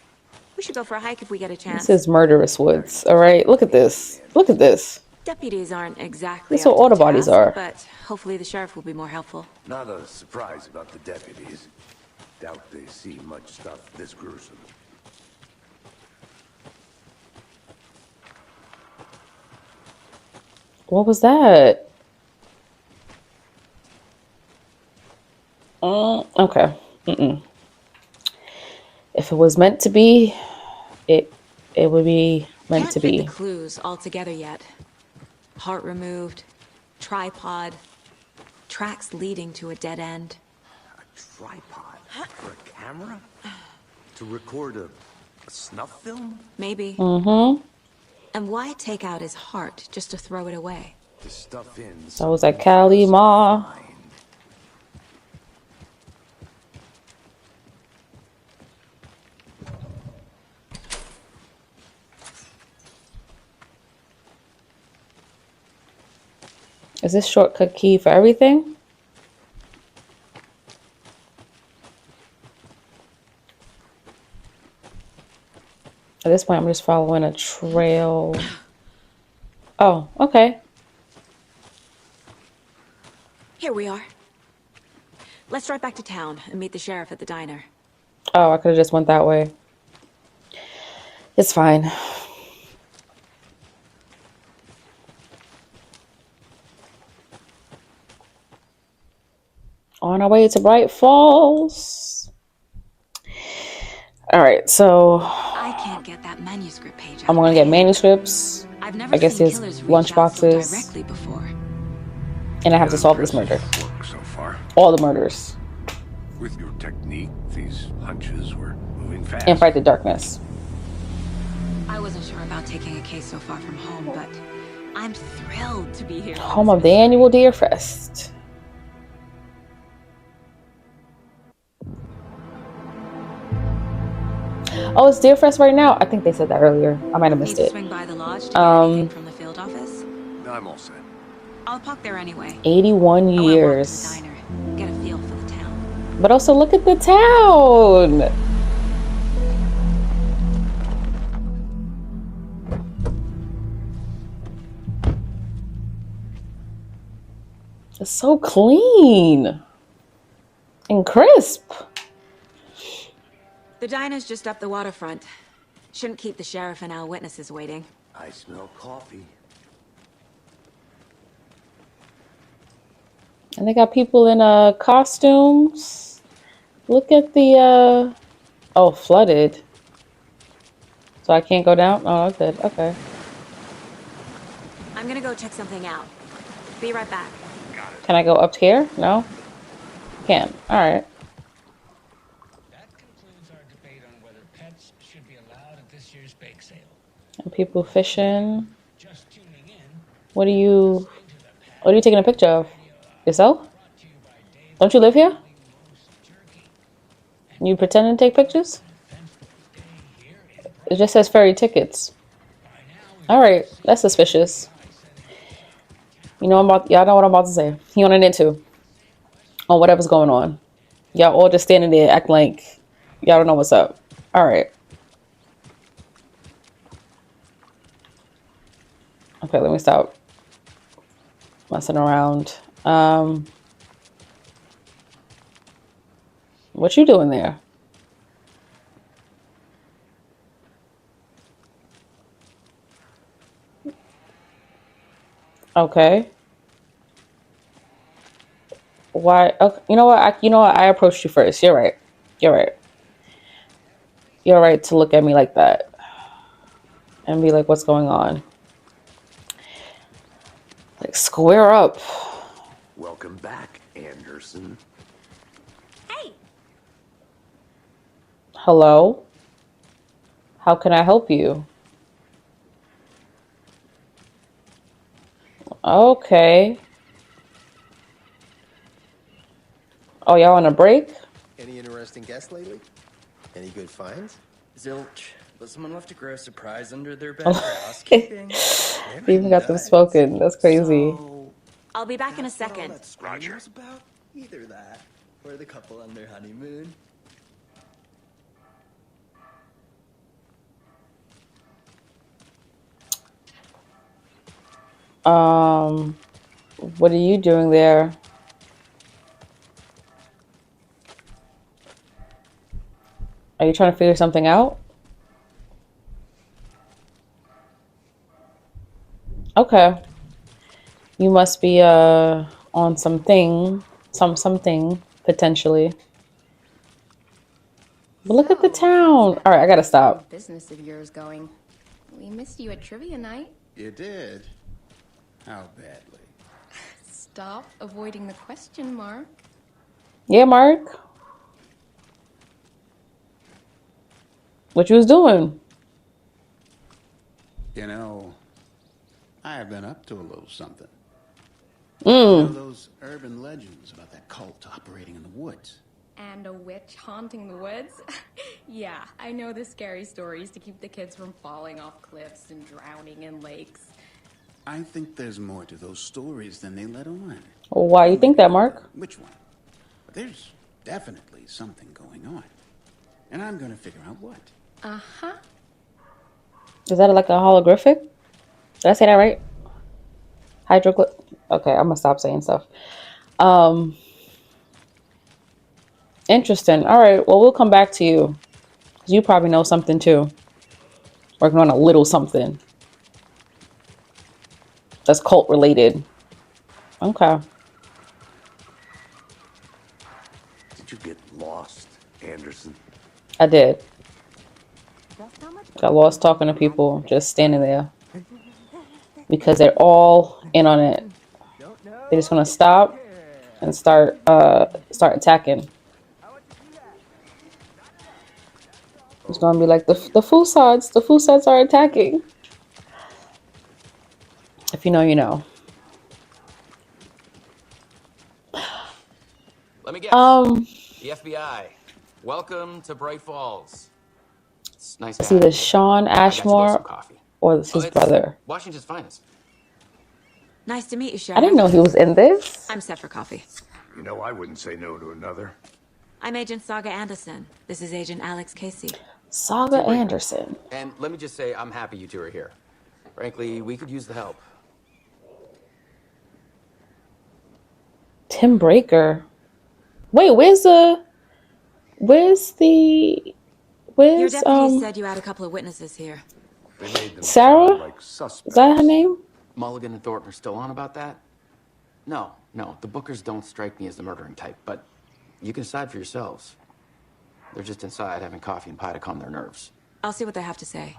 We should go for a hike if we get a chance. This is murderous woods. All right, look at this. Look at this. Deputies aren't exactly That's what up to auto the bodies task, are. but hopefully the sheriff will be more helpful. Not a surprise about the deputies. Doubt they see much stuff this gruesome. What was that? Okay. If it was meant to be, it would be meant Can't to fit be. the clues all together yet. Heart removed, tripod, tracks leading to a dead end. A tripod? For a camera? To record a snuff film? Maybe. Mm-hmm. And why take out his heart just to throw it away? To stuff in That was at Cali Ma. Is this shortcut key for everything? At this point, I'm just following a trail. Oh, okay. Here we are. Let's drive back to town and meet the sheriff at the diner. Oh, I could have just went that way. It's fine. On our way to Bright Falls. All right, so I can't get that manuscript page. I'm gonna get manuscripts. I've never I guess seen there's killers lunch reach out so boxes. directly before. And I have to solve this murder. Work so far. All the murders. With your technique, these hunches were moving fast. And fight the darkness. I wasn't sure about taking a case so far from home, but I'm thrilled to be here. for Home this of the mystery. annual Deer Fest. Oh, it's Deer Fest right now? I think they said that earlier. I might have Need missed to it. swing by the lodge to get anything from the field office? I'm all set. I'll park there anyway. 81 I wanna walk to years. the diner, get a feel for the town. But also look at the town. It's so clean and crisp. The diner's just up the waterfront. Shouldn't keep the sheriff and our witnesses waiting. I smell coffee. And they got people in costumes. Look at the oh, flooded. So I can't go down? Oh, good. Okay. I'm gonna go check something out. Be right back. Can I go up here? No? Can. Alright. That concludes our debate on whether pets should be allowed at this year's bake sale. And people fishing. Just tuning in, What are you taking a picture of? Yourself? Don't you live here? You pretending to take pictures? It just says ferry tickets. Alright, that's suspicious. You know y'all know what I'm about to say. He on an into. on whatever's going on. Y'all all just standing there acting like y'all don't know what's up. All right. Okay, let me stop messing around. What you doing there? Okay. Why? Okay, you know what? I approached you first. You're right. You're right. You're right to look at me like that and be like, "What's going on?" Like, square up. Welcome back, Anderson. Hey! Hello? How can I help you? Okay. Oh, y'all on a break? Any interesting guests lately? Any good finds? Zilch, but someone left a gross surprise under their bed for housekeeping. They even got them spoken. That's crazy. So, I'll be back in a that's what all second. that screaming was about? Either that, or the couple on their honeymoon. What are you doing there? Are you trying to figure something out? Okay. You must be on something, something potentially. But look at the town. All right, I gotta stop. Business of yours going. We missed you at trivia night. You did? How badly? Stop avoiding the question, Mark. Yeah, Mark. What you was doing? You know, I have been up to a little something. You know those urban legends about that cult operating in the woods? And a witch haunting the woods? Yeah, I know the scary stories to keep the kids from falling off cliffs and drowning in lakes. I think there's more to those stories than they let on. Why you think that, Mark? Which one? But there's definitely something going on. And I'm gonna figure out what. Uh-huh. Is that like a holographic? Did I say that right? Hydroglyph. Okay, I'm gonna stop saying stuff. Interesting. All right. Well, we'll come back to you. 'Cause you probably know something too. Working on a little something that's cult related. Okay. Did you get lost, Anderson? I did. Got lost talking to people, just standing there. Because they're all in on it. They just want to stop and start attacking. It's gonna be like the Fusats are attacking. If you know, you know. Let me guess. The FBI. Welcome to Bright Falls. It's nice to It's have either you. Sean I got you both some Ashmore coffee. or it's his brother. Washington's finest. Nice to meet you, Sheriff. I didn't know he was in this. I'm set for coffee. You know, I wouldn't say no to another. I'm Agent Saga Anderson. This is Agent Alex Casey. Saga Anderson. And let me just say, I'm happy you two are here. Frankly, we could use the help. Tim Breaker. Wait, Your deputy said you had a couple of witnesses here. They made them Sarah? sound like Is suspects. that her name? Mulligan and Thornton are still on about that? No, the Bookers don't strike me as the murdering type, but you can decide for yourselves. They're just inside having coffee and pie to calm their nerves. I'll see what they have to say.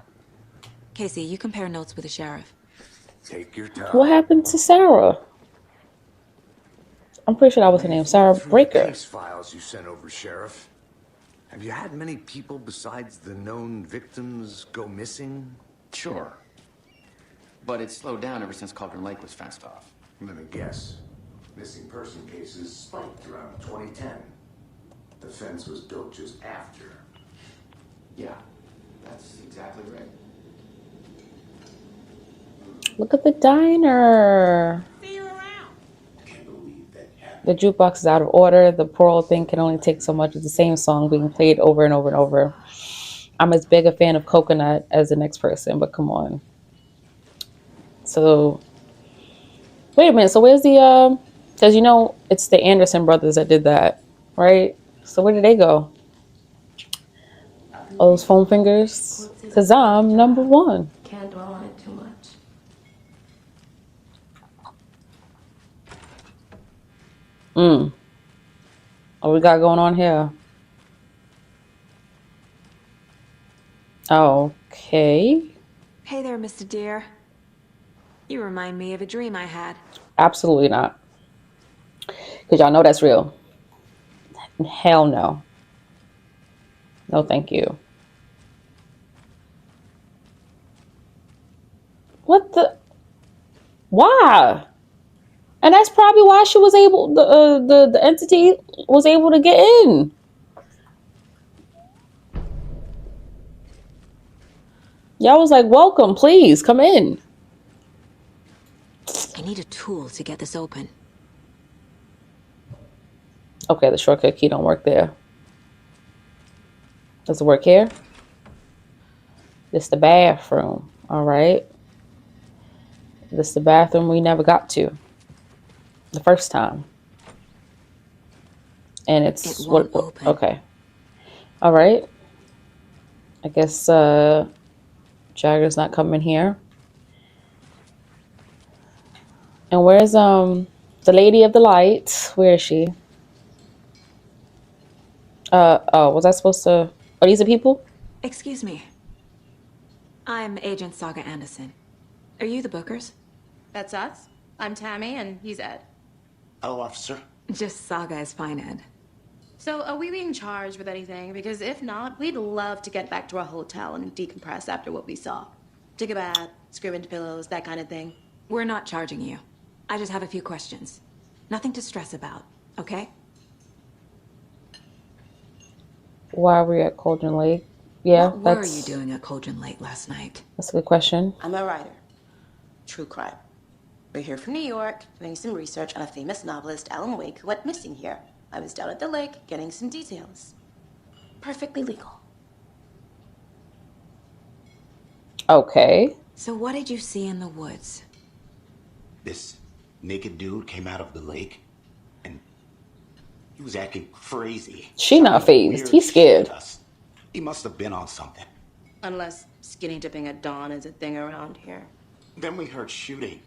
Casey, you compare notes with the sheriff. Take your time. What happened to Sarah? I'm pretty sure that was her name. Sarah Breaker. Case files you sent over, Sheriff. Have you had many people besides the known victims go missing? Sure. But it's slowed down ever since Cauldron Lake was fenced off. Let me guess. Missing person cases spiked around 2010. The fence was built just after. Yeah, that's exactly right. Look at the diner. See you around. Can't believe that happened. The jukebox is out of order. The poor old thing can only take so much of the same song being played over and over and over. I'm as big a fan of Coconut as the next person, but come on. So, wait a minute. So where's the, because you know, it's the Anderson brothers that did that, right? So where did they go? All those foam fingers? Because I'm number one. Can't dwell on it too much. What we got going on here? Okay. Hey there, Mr. Deer. You remind me of a dream I had. Absolutely not. Because y'all know that's real. Hell no. No, thank you. What the? Why? And that's probably why she was able, the entity was able to get in. Y'all was like, welcome, please, come in. I need a tool to get this open. Okay, the shortcut key don't work there. Does it work here? This the bathroom, all right. This the bathroom we never got to the first time. And it's what open. Okay. All right. I guess Jagger's not coming here. And where's the Lady of the Light? Where is she? Oh, was I supposed to? Are these the people? Excuse me. I'm Agent Saga Anderson. Are you the Bookers? That's us. I'm Tammy, and he's Ed. Hello, officer. Just Saga is fine, Ed. So, are we being charged with anything? Because if not, we'd love to get back to our hotel and decompress after what we saw. Take a bath, scream into pillows, that kind of thing. We're not charging you. I just have a few questions. Nothing to stress about, okay? Why are we at Cauldron Lake? Yeah, what were you doing at Cauldron Lake last night? That's a good question. I'm a writer. True crime. We're here from New York, doing some research on a famous novelist, Alan Wake, who went missing here. I was down at the lake, getting some details. Perfectly legal. Okay. So what did you see in the woods? This naked dude came out of the lake, and he was acting crazy. She not phased. He's scared. He must have been on something. Unless skinny dipping at dawn is a thing around here. Then we heard shooting.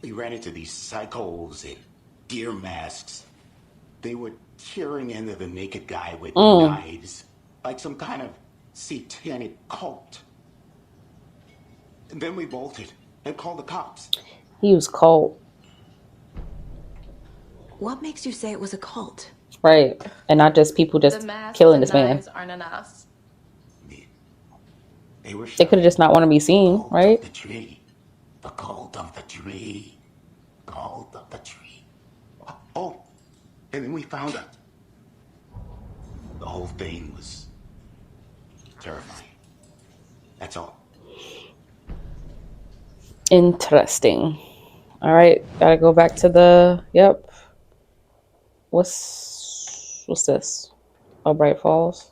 We ran into these psychos in deer masks. They were tearing into the naked guy with knives, like some kind of satanic cult. And then we bolted and called the cops. He was cold. What makes you say it was a cult? Right. And not just people just killing this man. Aren't enough. They could have just not want to be seen, right? The tree. The cult of the tree. Cult of the tree. Oh, and then we found her. The whole thing was terrifying. That's all. Interesting. All right, gotta go back to the. Yep. What's this? Oh, Bright Falls.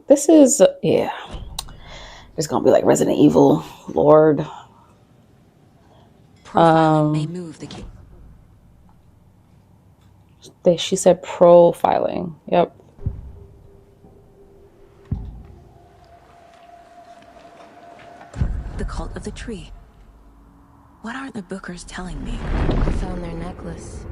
This is yeah. It's gonna be like Resident Evil, Lord. Profiling may move the key. She said profiling. Yep. The cult of the tree. What aren't the Bookers telling me? I found their necklace.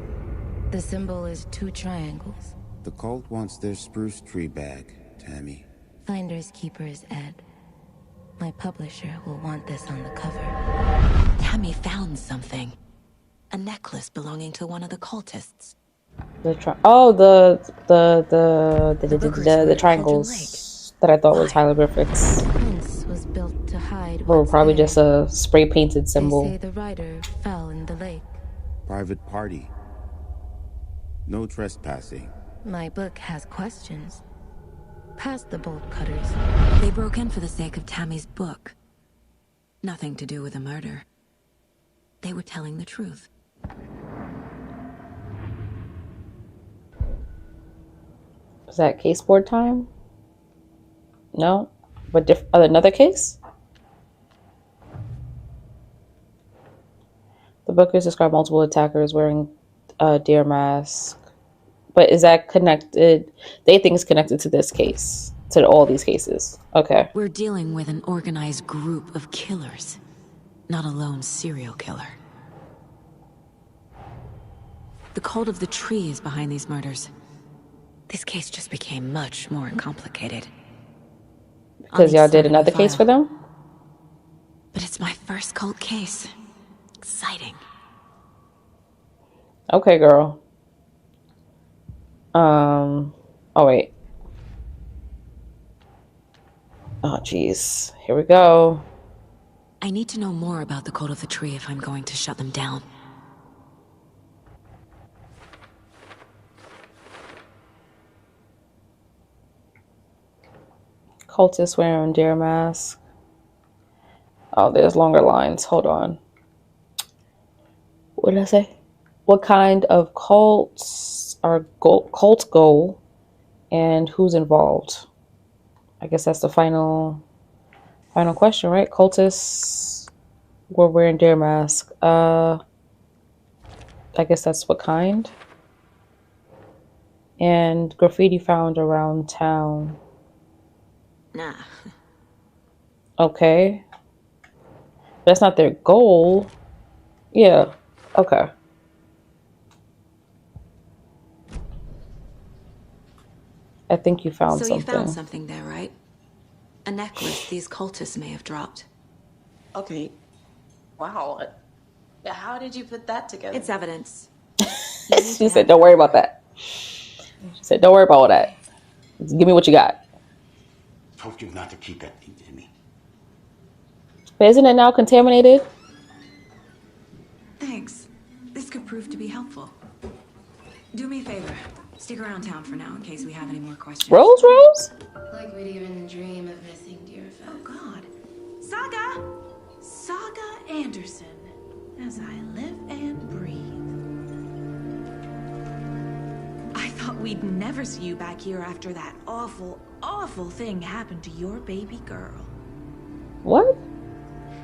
The symbol is 2 triangles. The cult wants their spruce tree back, Tammy. Finders keepers, Ed. My publisher will want this on the cover. Tammy found something. A necklace belonging to one of the cultists. The triangles that I thought was hieroglyphics. Prince was built to hide. Or probably just a spray painted symbol. They say the writer fell in the lake. Private party. No trespassing. My book has questions. Past the bolt cutters. They broke in for the sake of Tammy's book. Nothing to do with a murder. They were telling the truth. Is that case board time? No? But another case? The Bookers describe multiple attackers wearing a deer mask. But is that connected? They think it's connected to this case. To all these cases. Okay. We're dealing with an organized group of killers, not a lone serial killer. The cult of the tree is behind these murders. This case just became much more complicated. Because y'all did another case for them? But it's my first cult case. Exciting. Okay, girl. Oh, wait. Oh, jeez. Here we go. I need to know more about the cult of the tree if I'm going to shut them down. Cultists wearing deer mask. Oh, there's longer lines. Hold on. What did I say? What kind of cults are cult goal, and who's involved? I guess that's the final question, right? Cultists were wearing deer mask. I guess that's what kind. And graffiti found around town. Nah. Okay. That's not their goal. Yeah. Okay. I think you found something. So you found something there, right? A necklace these cultists may have dropped. Okay. Wow. How did you put that together? It's evidence. She said, don't worry about that. She said, don't worry about all that. Just give me what you got. Told you not to keep that thing to me. But isn't it now contaminated? Thanks. This could prove to be helpful. Do me a favor. Stick around town for now in case we have any more questions. Rose? Like we'd even dream of missing dear Fed. Oh God. Saga Anderson. As I live and breathe. I thought we'd never see you back here after that awful, awful thing happened to your baby girl. What?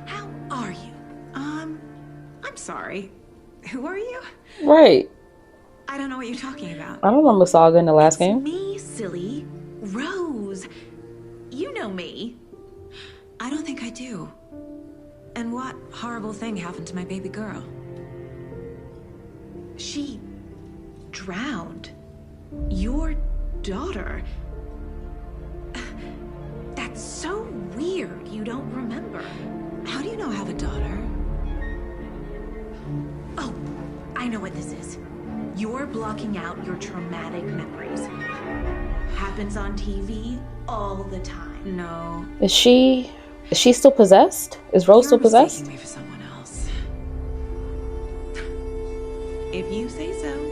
How are you? I'm sorry. Who are you? Right. I don't know what you're talking about. I don't remember Saga in the last game. Me, silly. Rose. You know me. I don't think I do. And what horrible thing happened to my baby girl? She drowned. Your daughter. That's so weird you don't remember. How do you know I have a daughter? Oh, I know what this is. You're blocking out your traumatic memories. Happens on TV all the time. No. Is she still possessed? Is Rose still possessed? Me for someone else. If you say so.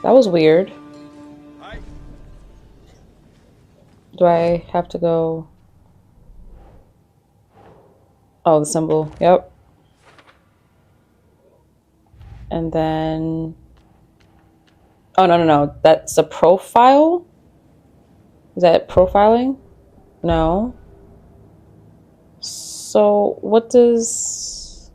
That was weird. Do I have to go? Oh, the symbol. Yep. And then... Oh, no. That's a profile? Is that profiling? No. So, what does...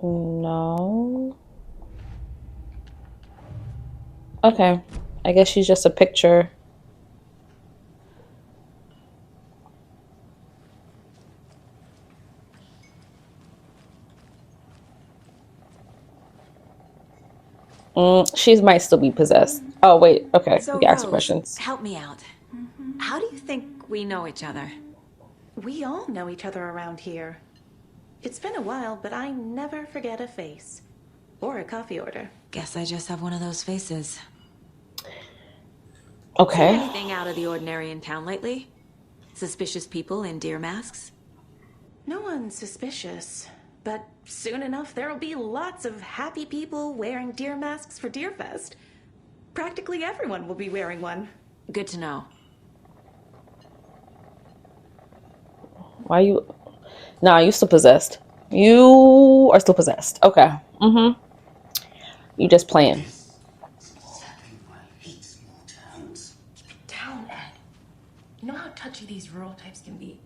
No. Okay. I guess she's just a picture. She might still be possessed. Oh, wait. Okay. So we can ask Rose, questions. help me out. How do you think we know each other? We all know each other around here. It's been a while, but I never forget a face. Or a coffee order. Guess I just have one of those faces. Okay. Seen anything out of the ordinary in town lately? Suspicious people in deer masks? No one's suspicious. But soon enough, there'll be lots of happy people wearing deer masks for Deerfest. Practically everyone will be wearing one. Good to know. Why you? Nah, you still possessed. You are still possessed. Okay. Mm-hmm. You just playing. Down, Ed. You know how touchy these rural types can be.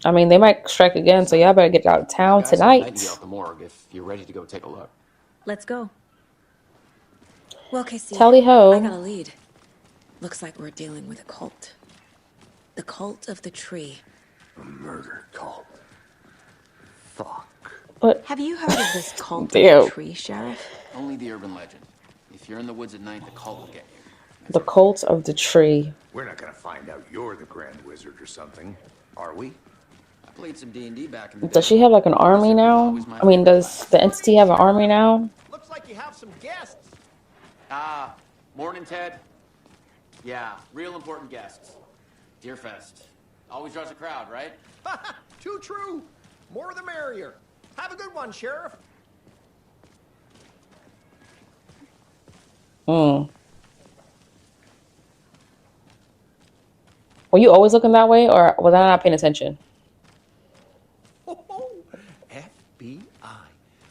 I mean, they might strike again, so y'all better get out of town Guys have Nightingale tonight. at the morgue if you're ready to go take a look. Let's go. Well, Casey, Tally ho. I got a lead. Looks like we're dealing with a cult. The cult of the tree. A murder cult. Fuck. What? Have you heard of this cult of Damn. the tree, Sheriff? Only the urban legend. If you're in the woods at night, the cult will get you. The cult of the tree. We're not gonna find out you're the Grand Wizard or something, are we? I played some D&D back in the day. Does she have like an army now? I mean, does the entity have an army now? Looks like you have some guests. Ah, morning, Ted. Yeah, real important guests. Deerfest. Always draws a crowd, right? Too true. More the merrier. Have a good one, Sheriff. Hmm. Were you always looking that way, or was I not paying attention? FBI.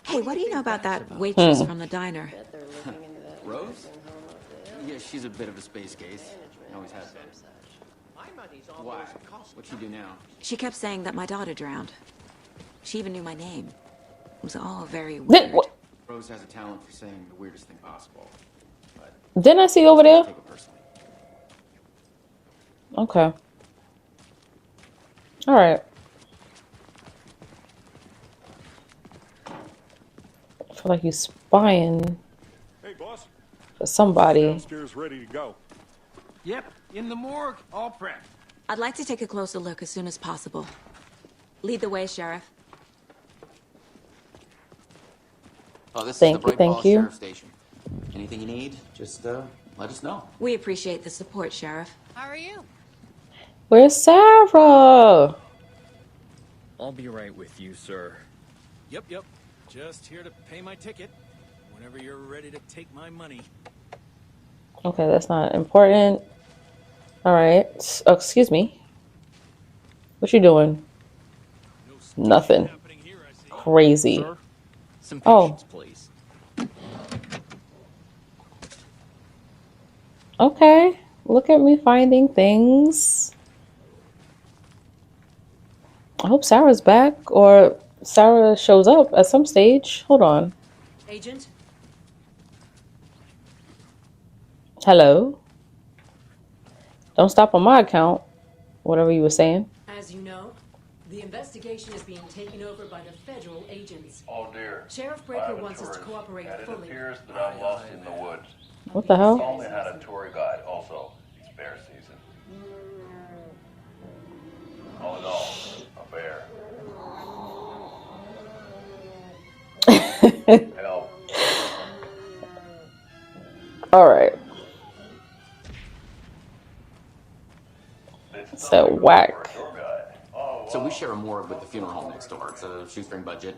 Hey, what do you know about that waitress Hmm. from the diner? Rose? Yeah, she's a bit of a space case. Always has been. Why? What'd she do now? She kept saying that my daughter drowned. She even knew my name. It was all very Did, weird. Rose has a talent for saying the weirdest thing possible. But didn't I see you over there? take it personally. Okay. All right. I feel like you spying Hey, boss. for somebody. Downstairs ready to go. Yep, in the morgue, all prepped. I'd like to take a closer look as soon as possible. Lead the way, Sheriff. Oh, this Thank is the you, Bright thank Falls you. Sheriff Station. Anything you need, just let us know. We appreciate the support, Sheriff. How are you? Where's Sarah? I'll be right with you, sir. Yep. Just here to pay my ticket. Whenever you're ready to take my money. Okay, that's not important. All right. Oh, excuse me. What you doing? Nothing. Crazy. Sir, some Oh. patience, please. Okay. Look at me finding things. I hope Sarah's back, or Sarah shows up at some stage. Hold on. Agent? Hello. Don't stop on my account. Whatever you were saying. As you know, the investigation is being taken over by the federal agents. Oh dear. Sheriff Breaker wants us to cooperate And it fully. appears that I'm lost in the woods. What the hell? Only had a tour guide also. It's bear season. All in all, a bear. Help. All right. So whack. So we share a morgue with the funeral home next door. It's a shoestring budget.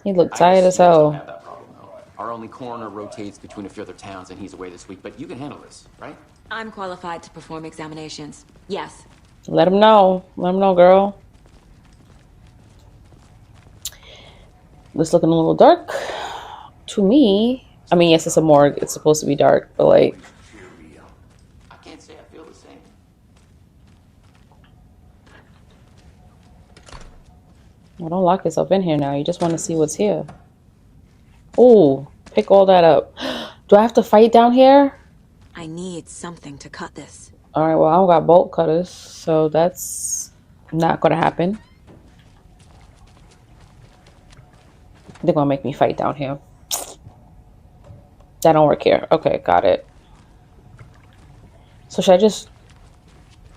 He looked I tired guess as you guys don't hell. have that problem, though. Our only coroner rotates between a few other towns, and he's away this week. But you can handle this, right? I'm qualified to perform examinations. Yes. Let him know. Let him know, girl. This looking a little dark to me. I mean, yes, it's a morgue. It's supposed to be dark, but like, I can't say I feel the same. well, don't lock yourself in here now. You just want to see what's here. Oh, pick all that up. Do I have to fight down here? I need something to cut this. All right, well, I don't got bolt cutters, so that's not going to happen. They're going to make me fight down here. That don't work here. Okay, got it. So should I just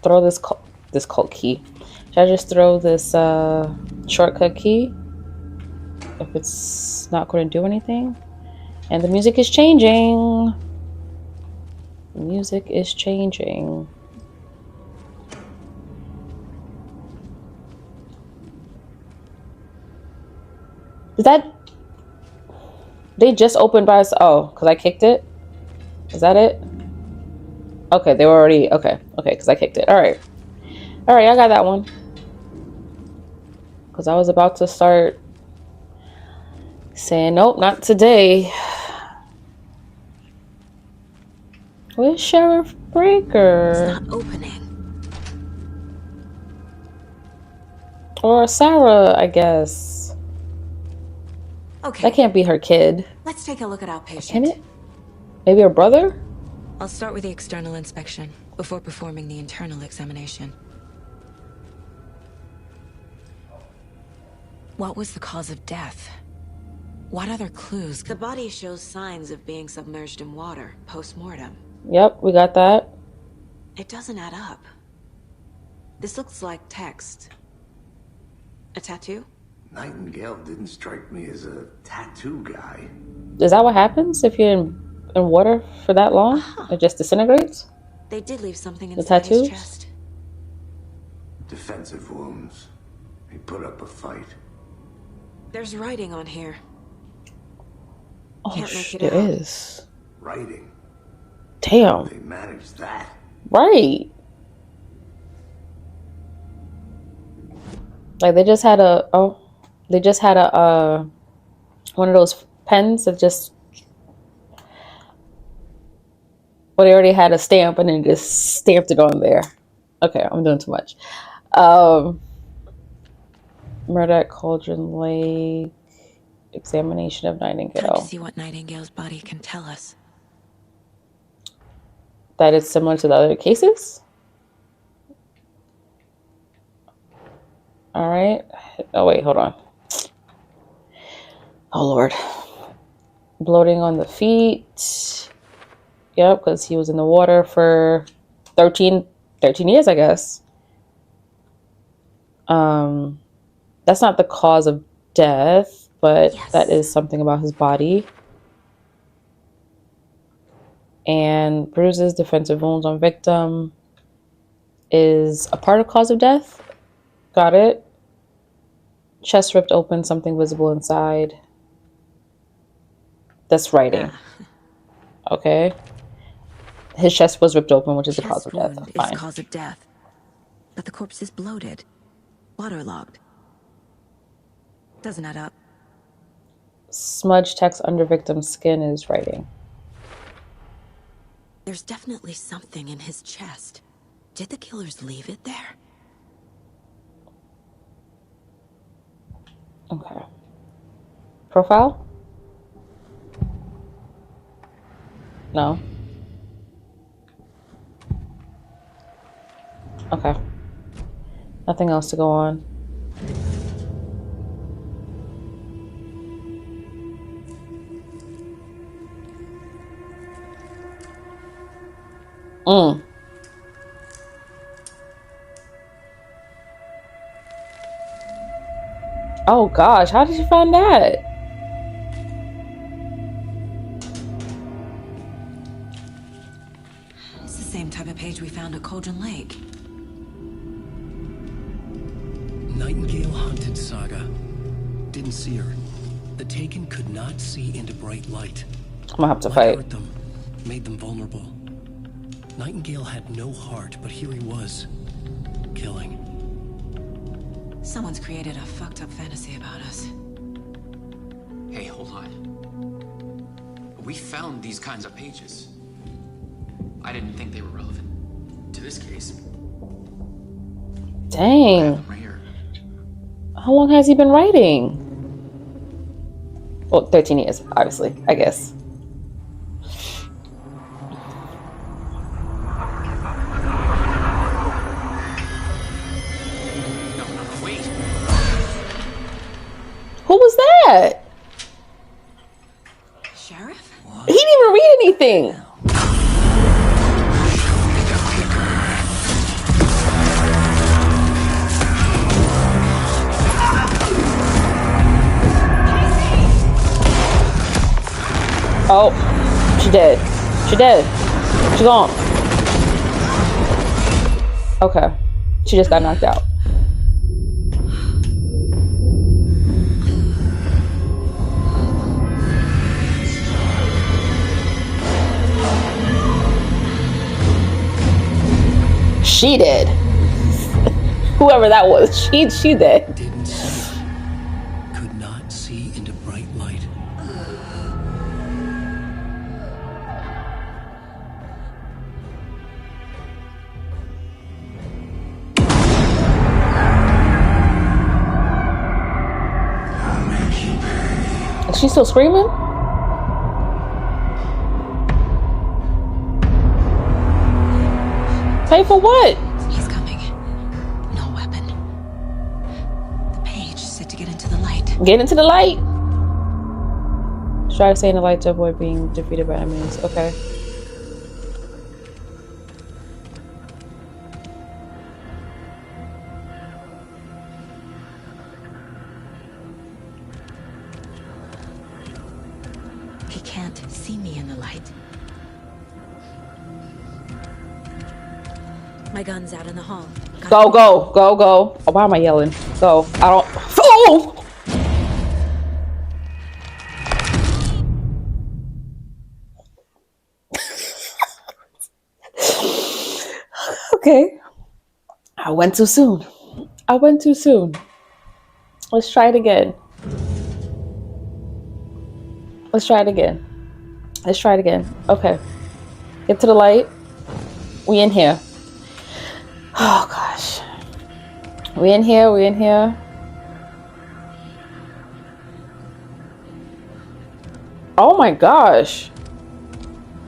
throw this cult key? Should I just throw this shortcut key? If it's not going to do anything? And the music is changing. The music is changing. Is that... They just opened by us. Oh, because I kicked it? Is that it? Okay, they were already... Okay, because I kicked it. Alright. Alright, I got that one. Because I was about to start saying, nope, not today. Where's Sheriff Breaker? It's not opening. Or Sarah, I guess. Okay. That can't be her kid. Let's take a look at outpatient. Can it? Maybe her brother? I'll start with the external inspection before performing the internal examination. What was the cause of death? What other clues? The body shows signs of being submerged in water post-mortem. Yep, we got that. It doesn't add up. This looks like text. A tattoo? Nightingale didn't strike me as a tattoo guy. Is that what happens if you're in water for that long? It just disintegrates? They did leave something The inside his tattoos? chest. Defensive wounds. He put up a fight. There's writing on here. Oh, Can't make it there out. is. Writing. Damn. They managed that. Right. Like they just had a one of those pens that just, well, they already had a stamp and then just stamped it on there. Okay, I'm doing too much. Murder at Cauldron Lake, examination of Trying Nightingale. to see what Nightingale's body can tell us. That is similar to the other cases. All right. Oh wait, hold on. Oh Lord. Bloating on the feet. Yep, because he was in the water for 13 years, I guess. That's not the cause of death, but that is something about his body. And bruises, defensive wounds on victim is a part of cause of death. Got it. Chest ripped open, something visible inside. That's writing. Okay. His chest was ripped open, which is the cause of death. Wound is Fine. cause of death, but the corpse is bloated, waterlogged. Doesn't add up. Smudge text under victim's skin is writing. There's definitely something in his chest. Did the killers leave it there? Okay. Profile? No. Okay. Nothing else to go on. Oh gosh, how did you find that? It's the same type of page we found at Cauldron Lake. Nightingale hunted Saga. Didn't see her. The Taken could not see into bright light. I'm gonna have to Light fight. hurt them, made them vulnerable. Nightingale had no heart, but here he was, killing. Someone's created a fucked up fantasy about us. Hey, hold on. We found these kinds of pages. I didn't think they were relevant to this case. Dang. Right here. How long has he been writing? Well, 13 years, obviously, I guess. Wait. Who was that? Sheriff? He didn't even read anything. Oh, she dead. She dead. She gone. Okay. She just got knocked out. She did. Whoever that was, she did. Didn't see. Could not see into bright light. Is she still screaming? Pay for what? He's coming. No weapon. The page said to get into the light. Get into the light. Try to stay in the light to avoid being defeated by enemies. Okay. He can't see me in the light. My gun's out in the hall. Go, go, go, go. Oh, why am I yelling? Go. I don't. Oh! Okay. I went too soon. I went too soon. Let's try it again. Let's try it again. Let's try it again. Okay. Get to the light. We in here. Oh gosh. We in here, we in here. Oh my gosh.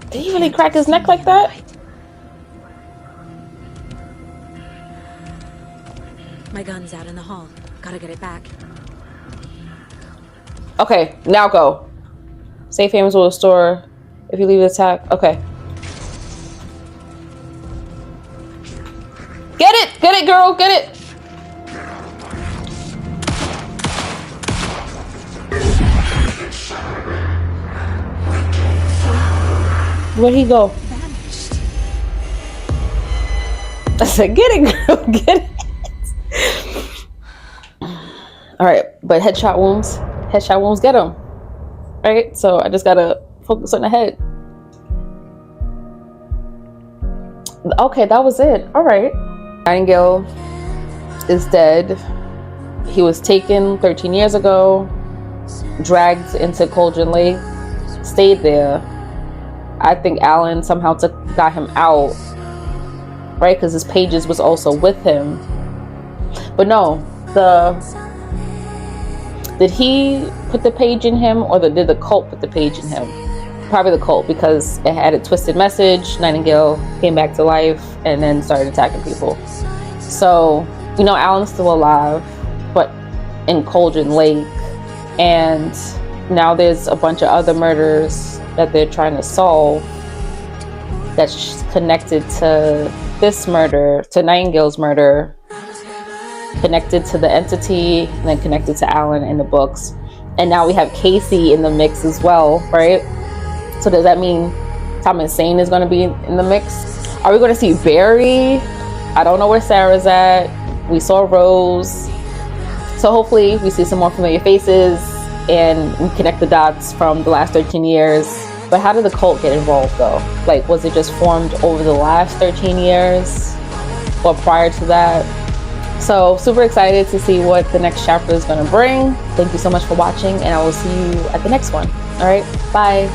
Did he really crack his neck like that? My gun's out in the hall. Gotta get it back. Okay, now go. Safe hammers will restore if you leave the attack. Okay. Get it, girl, get it. Where'd he go? I said, get it, girl, get it. All right, but headshot wounds get him. Right, so I just gotta focus on the head. Okay, that was it. All right. Nightingale is dead. He was taken 13 years ago, dragged into Cauldron Lake, stayed there. I think Alan somehow got him out, right? Because his pages was also with him. But no, did he put the page in him, or did the cult put the page in him? Probably the cult, because it had a twisted message. Nightingale came back to life and then started attacking people. So, you know, Alan's still alive, but in Cauldron Lake. And now there's a bunch of other murders that they're trying to solve that's connected to this murder, to Nightingale's murder, connected to the entity, and then connected to Alan in the books. And now we have Casey in the mix as well, right? So does that mean Thomas Zane is going to be in the mix? Are we going to see Barry? I don't know where Sarah's at. We saw Rose. So hopefully we see some more familiar faces and we connect the dots from the last 13 years. But how did the cult get involved though? Like, was it just formed over the last 13 years or prior to that? So super excited to see what the next chapter is going to bring. Thank you so much for watching, and I will see you at the next one. All right, bye.